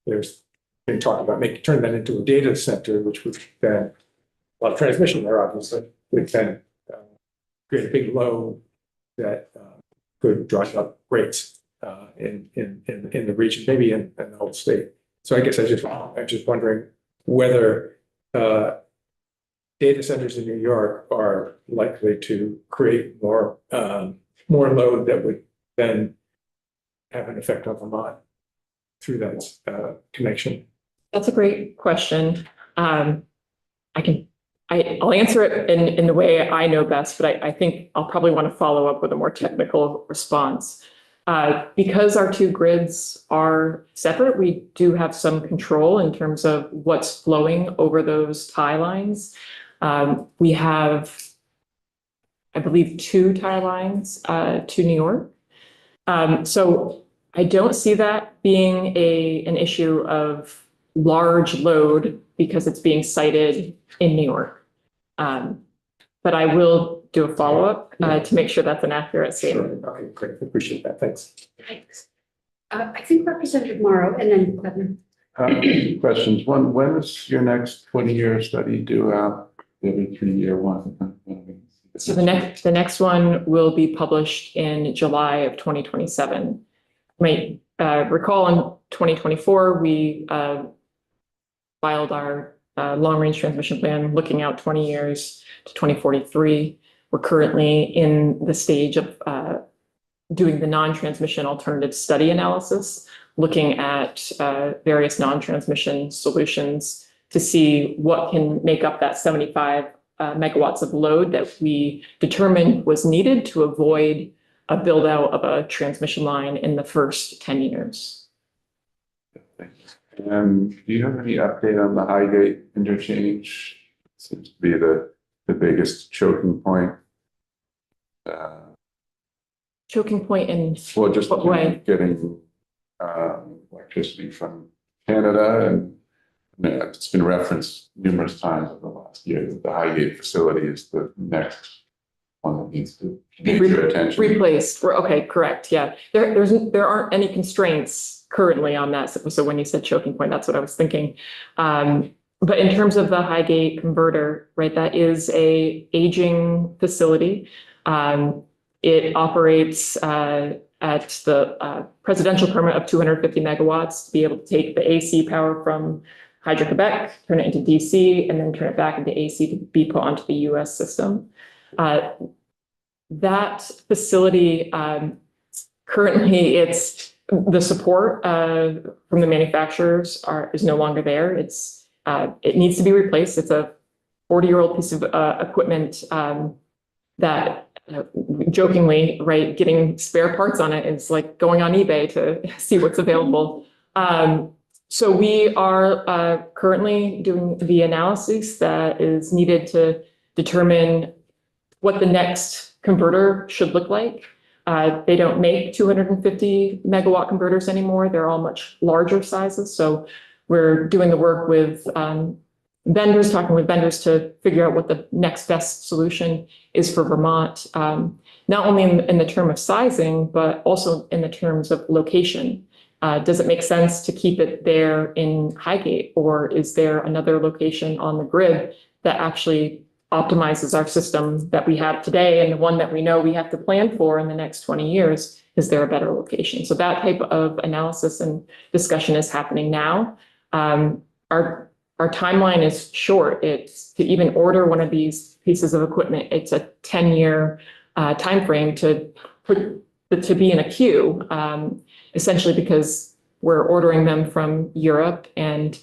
there's been talking about turning that into a data center, which would then a lot of transmission there, obviously, would then create a big load that could drive up rates in the region, maybe in the whole state. So I guess I'm just wondering whether data centers in New York are likely to create more load that would then have an effect on Vermont through that connection. That's a great question. I'll answer it in the way I know best, but I think I'll probably want to follow up with a more technical response. Because our two grids are separate, we do have some control in terms of what's flowing over those tie lines. We have, I believe, 2 tie lines to New York. So I don't see that being an issue of large load because it's being sited in New York. But I will do a follow-up to make sure that's an accurate statement. Sure. Okay, great. Appreciate that. Thanks. Thanks. I think Representative Morrow and then Governor. Questions. When is your next 20-year study due out? Every 3-year one? So the next one will be published in July of 2027. You might recall in 2024, we filed our long-range transmission plan looking out 20 years to 2043. We're currently in the stage of doing the non-transmission alternative study analysis, looking at various non-transmission solutions to see what can make up that 75 megawatts of load that we determined was needed to avoid a build out of a transmission line in the first 10 years. Do you have any update on the Highgate interchange? Seems to be the biggest choking point. Choking point in Well, just what way? getting electricity from Canada, and it's been referenced numerous times over the last year that the Highgate facility is the next one that needs to need your attention. Replaced. Okay, correct. Yeah, there aren't any constraints currently on that. So when you said choking point, that's what I was thinking. But in terms of the Highgate converter, right, that is a aging facility. It operates at the presidential permit of 250 megawatts to be able to take the AC power from Hydro-Quebec, turn it into DC, and then turn it back into AC to be put onto the US system. That facility, currently it's the support from the manufacturers is no longer there. It needs to be replaced. It's a 40-year-old piece of equipment that jokingly, right, getting spare parts on it is like going on eBay to see what's available. So we are currently doing the analysis that is needed to determine what the next converter should look like. They don't make 250 megawatt converters anymore. They're all much larger sizes. So we're doing the work with vendors, talking with vendors to figure out what the next best solution is for Vermont, not only in the term of sizing, but also in the terms of location. Does it make sense to keep it there in Highgate, or is there another location on the grid that actually optimizes our system that we have today and the one that we know we have to plan for in the next 20 years, is there a better location? So that type of analysis and discussion is happening now. Our timeline is short. It's to even order one of these pieces of equipment. It's a 10-year timeframe to be in a queue, essentially because we're ordering them from Europe, and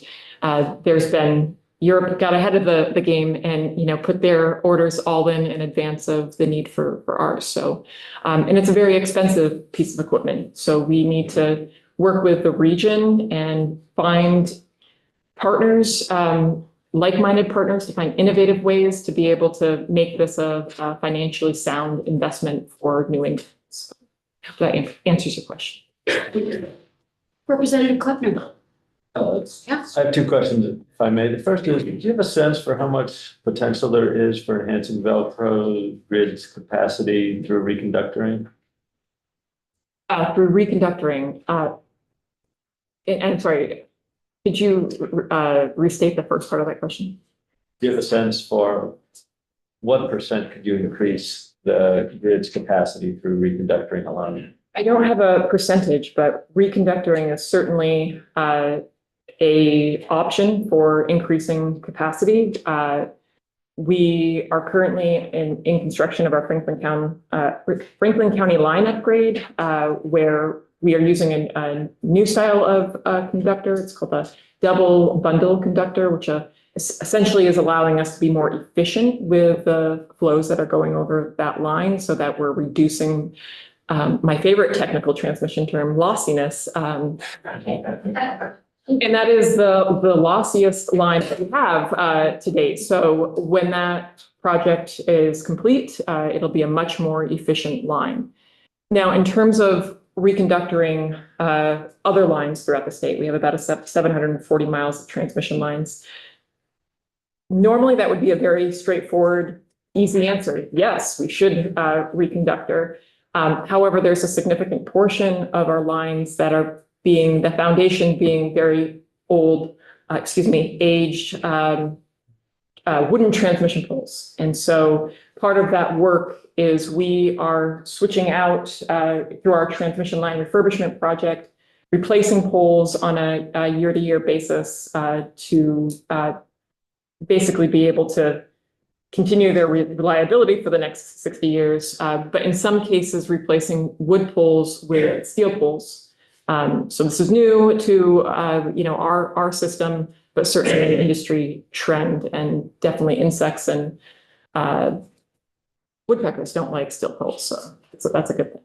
Europe got ahead of the game and put their orders all in advance of the need for ours. So, and it's a very expensive piece of equipment. So we need to work with the region and find partners, like-minded partners, to find innovative ways to be able to make this a financially sound investment for New England. So that answers your question. Representative Kleppner. I have two questions, if I may. The first is, do you have a sense for how much potential there is for enhancing Velcro grid's capacity through reconductoring? Through reconductoring, and I'm sorry, could you restate the first part of that question? Do you have a sense for what percent could you increase the grid's capacity through reconductoring alone? I don't have a percentage, but reconductoring is certainly a option for increasing capacity. We are currently in construction of our Franklin County line upgrade, where we are using a new style of conductor. It's called a double bundle conductor, which essentially is allowing us to be more efficient with the flows that are going over that line, so that we're reducing my favorite technical transmission term, lossiness. And that is the lossiest line that we have to date. So when that project is complete, it'll be a much more efficient line. Now, in terms of reconductoring other lines throughout the state, we have about 740 miles of transmission lines. Normally, that would be a very straightforward, easy answer. Yes, we should reconductor. However, there's a significant portion of our lines that are the foundation being very old, aged wooden transmission poles. And so part of that work is we are switching out through our transmission line refurbishment project, replacing poles on a year-to-year basis to basically be able to continue their reliability for the next 60 years. But in some cases, replacing wood poles with steel poles. So this is new to our system, but certainly an industry trend, and definitely insects and woodpeckers don't like steel poles, so that's a good thing.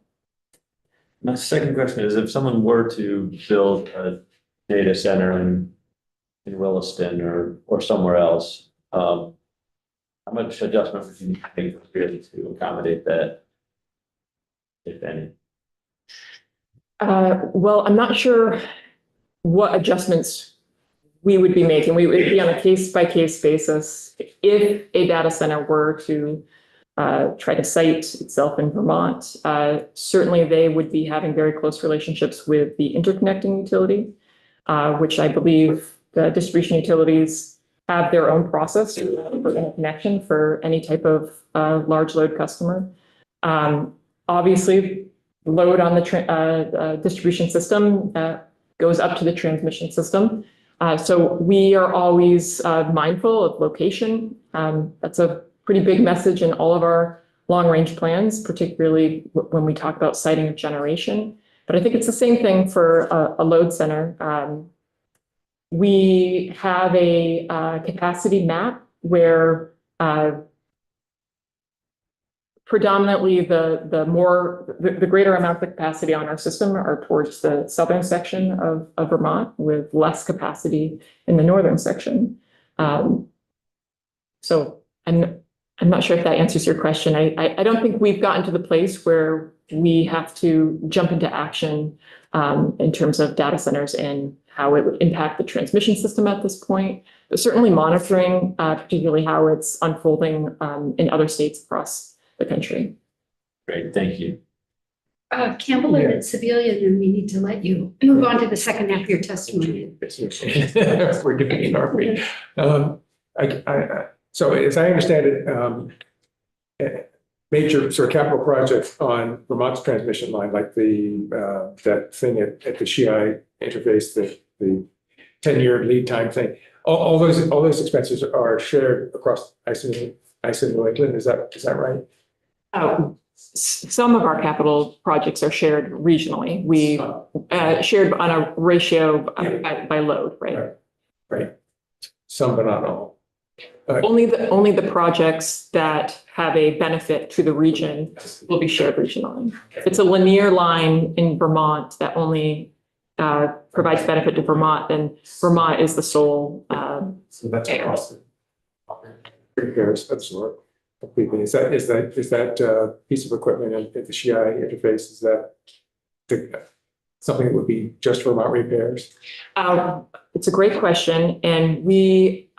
My second question is, if someone were to build a data center in Williston or somewhere else, how much adjustment would you need to make really to accommodate that, if any? Well, I'm not sure what adjustments we would be making. We would be on a case-by-case basis. If a data center were to try to site itself in Vermont, certainly they would be having very close relationships with the interconnecting utility, which I believe the distribution utilities have their own process for interconnection for any type of large load customer. Obviously, load on the distribution system goes up to the transmission system. So we are always mindful of location. That's a pretty big message in all of our long-range plans, particularly when we talk about siting of generation. But I think it's the same thing for a load center. We have a capacity map where predominantly the greater amount of capacity on our system are towards the southern section of Vermont, with less capacity in the northern section. So I'm not sure if that answers your question. I don't think we've gotten to the place where we have to jump into action in terms of data centers and how it would impact the transmission system at this point, but certainly monitoring, particularly how it's unfolding in other states across the country. Great, thank you. Campbell and Sebelia, then we need to let you move on to the second half of your testimony. We're debating, aren't we? So as I understand it, major sort of capital projects on Vermont's transmission line, like that thing at the Shiai interface, the 10-year lead time thing, all those expenses are shared across ISO New England. Is that right? Some of our capital projects are shared regionally. We shared on a ratio by load, right? Right. Some, but not all. Only the projects that have a benefit to the region will be shared regionally. It's a linear line in Vermont that only provides benefit to Vermont, then Vermont is the sole. So that's across the repairs absorb completely. Is that piece of equipment at the Shiai interface? Is that something that would be just Vermont repairs? It's a great question, and we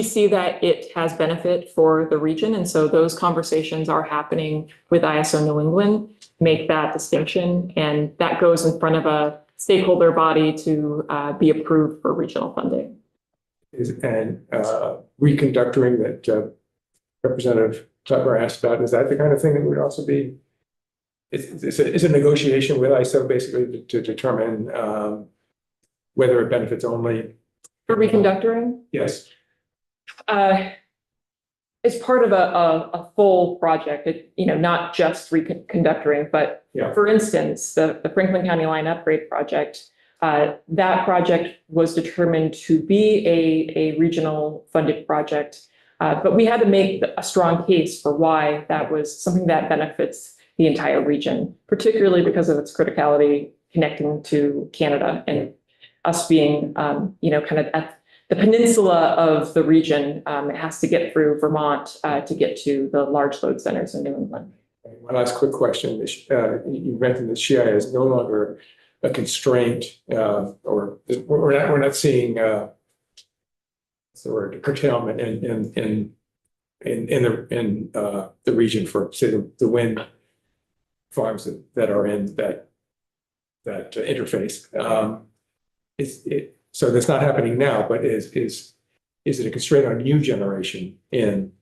see that it has benefit for the region, and so those conversations are happening with ISO New England, make that distinction, and that goes in front of a stakeholder body to be approved for regional funding. And reconductoring that Representative Tutler asked about, is that the kind of thing that would also be, is a negotiation with ISO basically to determine whether it benefits only? For reconductoring? Yes. It's part of a full project, not just reconductoring, but for instance, the Franklin County Line Upgrade Project, that project was determined to be a regional funded project, but we had to make a strong case for why that was something that benefits the entire region, particularly because of its criticality connecting to Canada and us being, kind of at the peninsula of the region. It has to get through Vermont to get to the large load centers in New England. One last quick question. You mentioned that Shiai is no longer a constraint, or we're not seeing the curtailment in the region for, say, the wind farms that are in that interface. So that's not happening now, but is it a constraint on new generation in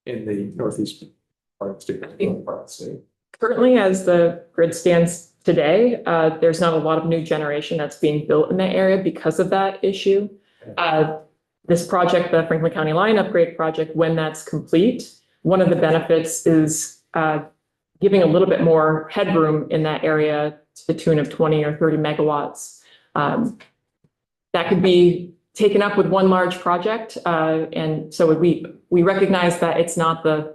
the northeast part of the state? Currently, as the grid stands today, there's not a lot of new generation that's being built in that area because of that issue. This project, the Franklin County Line Upgrade Project, when that's complete, one of the benefits is giving a little bit more headroom in that area to the tune of 20 or 30 megawatts. That could be taken up with one large project. And so we recognize that it's not the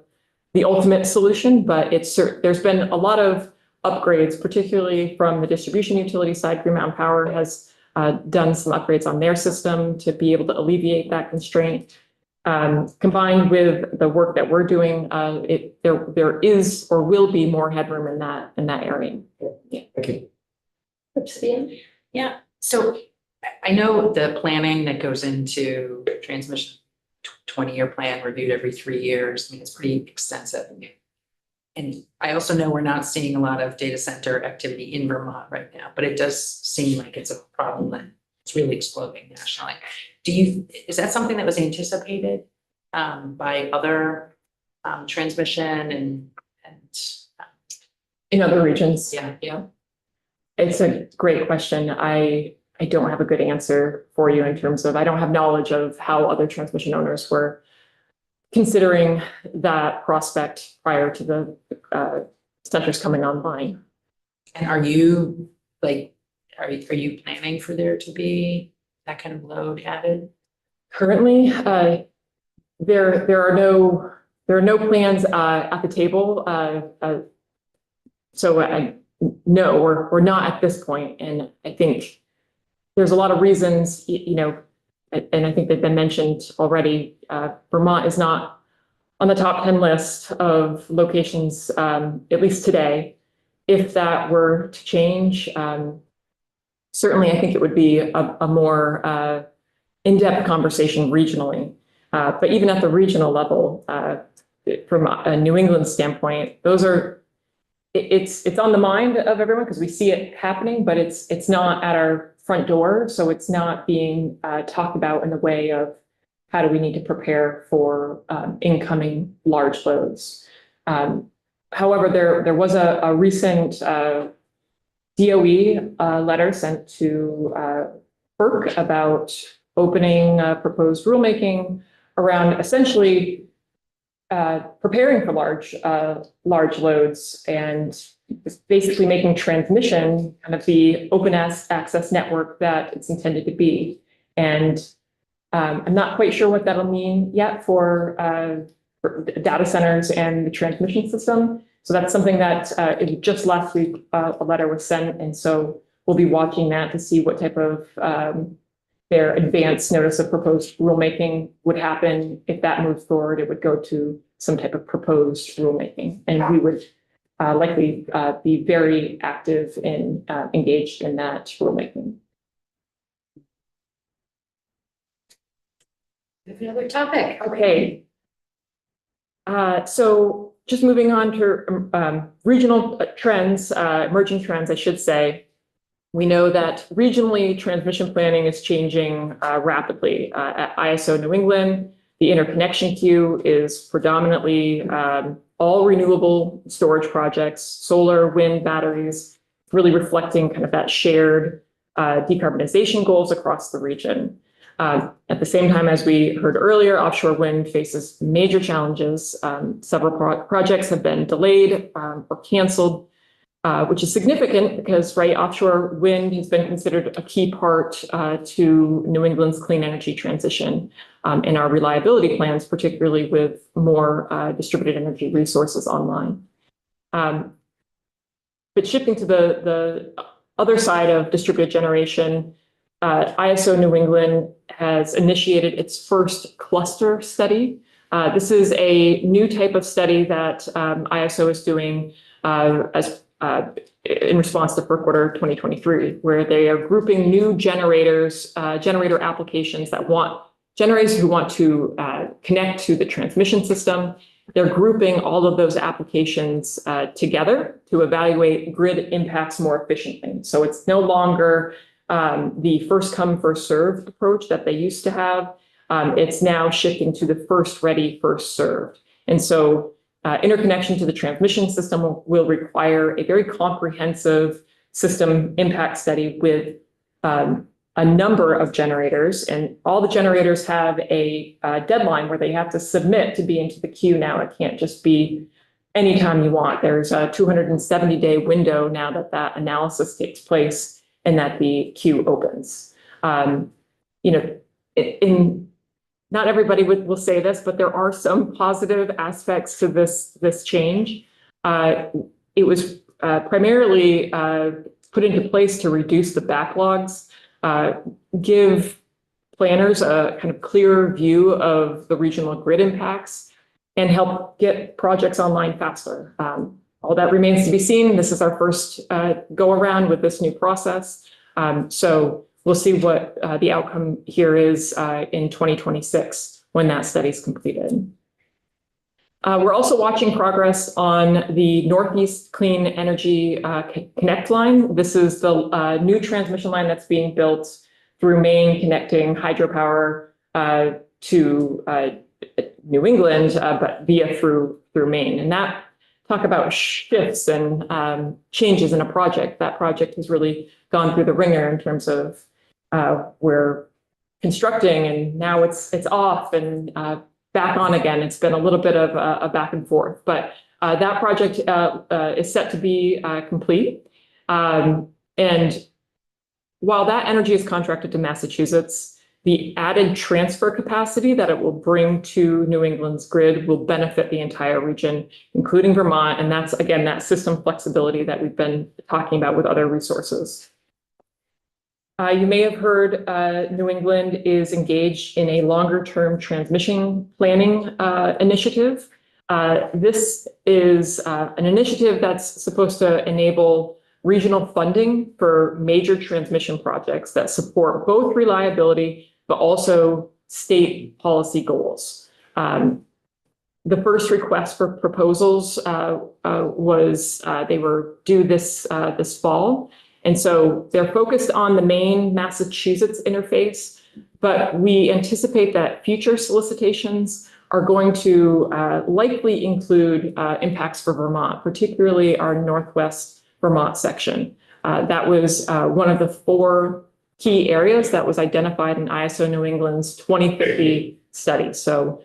ultimate solution, but there's been a lot of upgrades, particularly from the distribution utility side. Green Mountain Power has done some upgrades on their system to be able to alleviate that constraint. Combined with the work that we're doing, there is or will be more headroom in that area. Yeah. Thank you. Yeah, so I know the planning that goes into transmission 20-year plan reviewed every 3 years. I mean, it's pretty extensive. And I also know we're not seeing a lot of data center activity in Vermont right now, but it does seem like it's a problem that it's really exploding nationally. Is that something that was anticipated by other transmission and in other regions? Yeah. It's a great question. I don't have a good answer for you in terms of, I don't have knowledge of how other transmission owners were considering that prospect prior to the centers coming online. And are you planning for there to be that kind of load added? Currently, there are no plans at the table. So no, we're not at this point. And I think there's a lot of reasons, and I think they've been mentioned already. Vermont is not on the top 10 list of locations, at least today. If that were to change, certainly I think it would be a more in-depth conversation regionally. But even at the regional level, from a New England standpoint, it's on the mind of everyone because we see it happening, but it's not at our front door. So it's not being talked about in the way of how do we need to prepare for incoming large loads. However, there was a recent DOE letter sent to FERC about opening proposed rulemaking around essentially preparing for large loads and basically making transmission kind of the open access network that it's intended to be. And I'm not quite sure what that'll mean yet for data centers and the transmission system. So that's something that just last week a letter was sent, and so we'll be watching that to see what type of their advance notice of proposed rulemaking would happen. If that moves forward, it would go to some type of proposed rulemaking, and we would likely be very active and engaged in that rulemaking. Another topic. Okay. So just moving on to regional trends, emerging trends, I should say. We know that regionally transmission planning is changing rapidly. At ISO New England, the interconnection queue is predominantly all renewable storage projects, solar, wind, batteries, really reflecting kind of that shared decarbonization goals across the region. At the same time, as we heard earlier, offshore wind faces major challenges. Several projects have been delayed or canceled, which is significant because, right, offshore wind has been considered a key part to New England's clean energy transition in our reliability plans, particularly with more distributed energy resources online. But shifting to the other side of distributed generation, ISO New England has initiated its first cluster study. This is a new type of study that ISO is doing in response to FERC Order 2023, where they are grouping new generators, generator applications generators who want to connect to the transmission system. They're grouping all of those applications together to evaluate grid impacts more efficiently. So it's no longer the first come, first served approach that they used to have. It's now shifting to the first ready, first served. And so interconnection to the transmission system will require a very comprehensive system impact study with a number of generators, and all the generators have a deadline where they have to submit to be into the queue now. It can't just be anytime you want. There's a 270-day window now that analysis takes place and that the queue opens. Not everybody will say this, but there are some positive aspects to this change. It was primarily put into place to reduce the backlogs, give planners a kind of clearer view of the regional grid impacts, and help get projects online faster. All that remains to be seen. This is our first go around with this new process. So we'll see what the outcome here is in 2026 when that study is completed. We're also watching progress on the Northeast Clean Energy Connect line. This is the new transmission line that's being built through Maine, connecting hydropower to New England, but through Maine. And that, talk about shifts and changes in a project. That project has really gone through the ringer in terms of we're constructing and now it's off and back on again. It's been a little bit of a back and forth, but that project is set to be complete. And while that energy is contracted to Massachusetts, the added transfer capacity that it will bring to New England's grid will benefit the entire region, including Vermont. And that's, again, that system flexibility that we've been talking about with other resources. You may have heard New England is engaged in a longer-term transmission planning initiative. This is an initiative that's supposed to enable regional funding for major transmission projects that support both reliability but also state policy goals. The first request for proposals was they were due this fall. And so they're focused on the Maine-Massachusetts interface, but we anticipate that future solicitations are going to likely include impacts for Vermont, particularly our Northwest Vermont section. That was one of the 4 key areas that was identified in ISO New England's 2050 study. So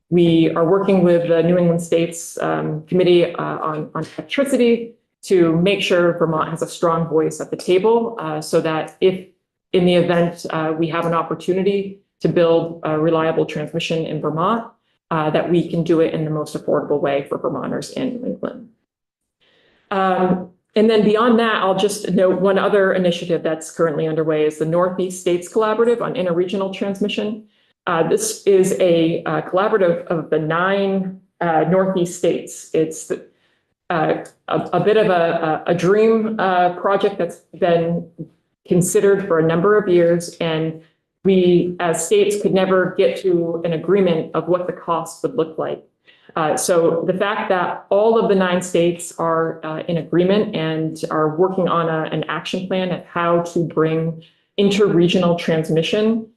we are working with the New England States Committee on Electricity to make sure Vermont has a strong voice at the table so that if in the event we have an opportunity to build reliable transmission in Vermont, that we can do it in the most affordable way for Vermonters in New England. And then beyond that, I'll just note one other initiative that's currently underway is the Northeast States Collaborative on Interregional Transmission. This is a collaborative of the 9 Northeast states. It's a bit of a dream project that's been considered for a number of years, and we as states could never get to an agreement of what the cost would look like. So the fact that all of the 9 states are in agreement and are working on an action plan of how to bring interregional transmission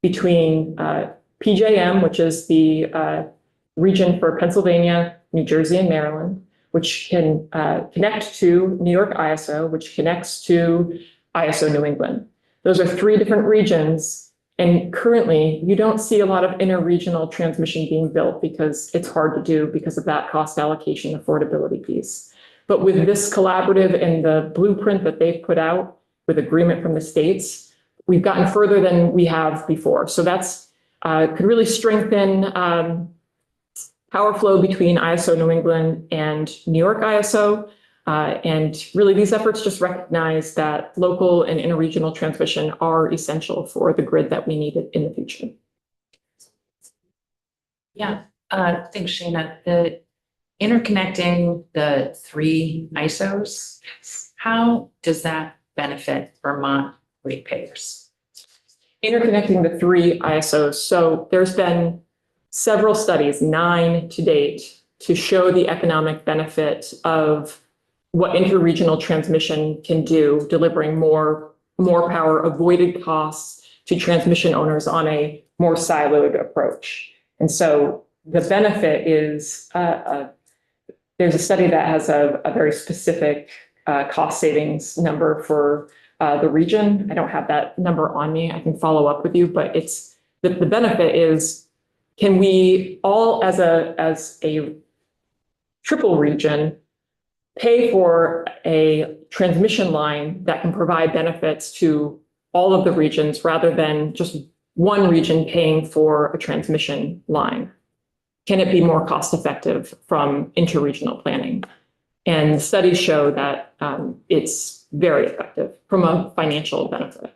between PJM, which is the region for Pennsylvania, New Jersey, and Maryland, which can connect to New York ISO, which connects to ISO New England. Those are 3 different regions. And currently, you don't see a lot of interregional transmission being built because it's hard to do because of that cost allocation affordability piece. But with this collaborative and the blueprint that they've put out with agreement from the states, we've gotten further than we have before. So that's could really strengthen power flow between ISO New England and New York ISO. And really, these efforts just recognize that local and interregional transmission are essential for the grid that we need in the future. Yeah, thanks, Shana. The interconnecting the 3 ISOs, how does that benefit Vermont ratepayers? Interconnecting the 3 ISOs. So there's been several studies, 9 to date, to show the economic benefit of what interregional transmission can do, delivering more power, avoided costs to transmission owners on a more siloed approach. And so the benefit is there's a study that has a very specific cost savings number for the region. I don't have that number on me. I can follow up with you, but it's the benefit is, can we all as a triple region pay for a transmission line that can provide benefits to all of the regions rather than just one region paying for a transmission line? Can it be more cost effective from interregional planning? And studies show that it's very effective from a financial benefit.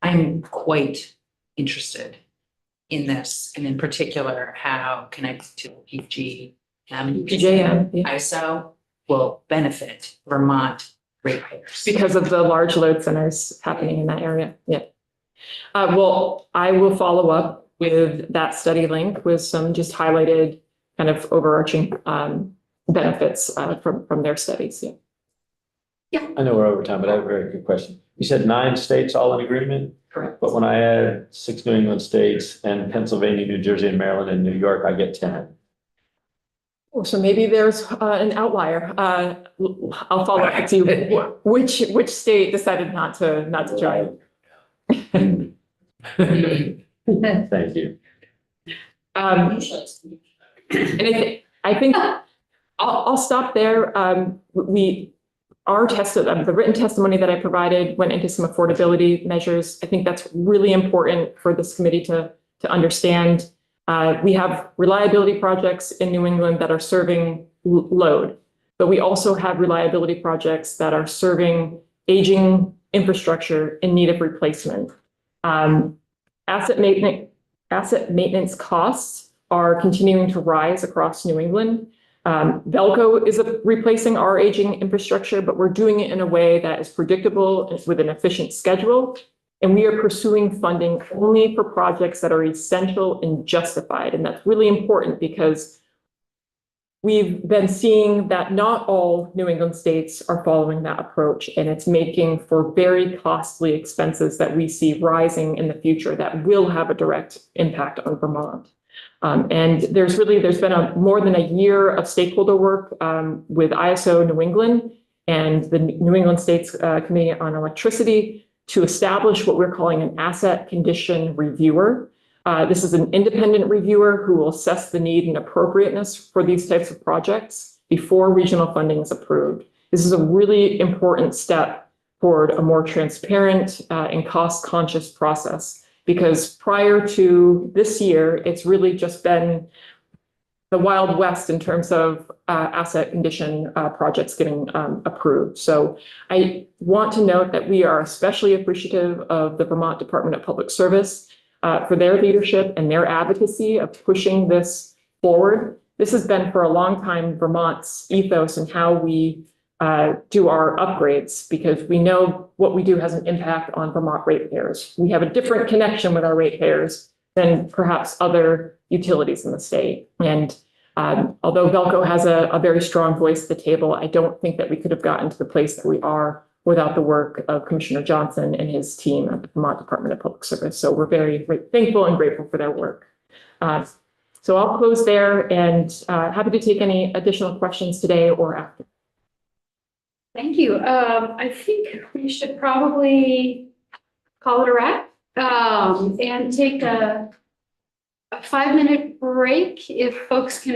I'm quite interested in this, and in particular, how connecting to PJM ISO will benefit Vermont ratepayers. Because of the large load centers happening in that area. Yeah. Well, I will follow up with that study link with some just highlighted kind of overarching benefits from their studies. Yeah. I know we're over time, but I have a very good question. You said 9 states all in agreement? Correct. But when I add 6 New England states and Pennsylvania, New Jersey, and Maryland, and New York, I get 10. So maybe there's an outlier. I'll follow up to you. Which state decided not to join? Thank you. And I think I'll stop there. The written testimony that I provided went into some affordability measures. I think that's really important for this committee to understand. We have reliability projects in New England that are serving load, but we also have reliability projects that are serving aging infrastructure in need of replacement. Asset maintenance costs are continuing to rise across New England. Velco is replacing our aging infrastructure, but we're doing it in a way that is predictable with an efficient schedule. And we are pursuing funding only for projects that are essential and justified. And that's really important because we've been seeing that not all New England states are following that approach, and it's making for very costly expenses that we see rising in the future that will have a direct impact on Vermont. And there's been more than a year of stakeholder work with ISO New England and the New England States Committee on Electricity to establish what we're calling an asset condition reviewer. This is an independent reviewer who will assess the need and appropriateness for these types of projects before regional funding is approved. This is a really important step toward a more transparent and cost-conscious process, because prior to this year, it's really just been the Wild West in terms of asset condition projects getting approved. So I want to note that we are especially appreciative of the Vermont Department of Public Service for their leadership and their advocacy of pushing this forward. This has been for a long time Vermont's ethos and how we do our upgrades, because we know what we do has an impact on Vermont ratepayers. We have a different connection with our ratepayers than perhaps other utilities in the state. And although Velco has a very strong voice at the table, I don't think that we could have gotten to the place that we are without the work of Commissioner Johnson and his team at the Vermont Department of Public Service. So we're very thankful and grateful for their work. So I'll close there, and happy to take any additional questions today or after. Thank you. I think we should probably call it a wrap and take a 5-minute break if folks can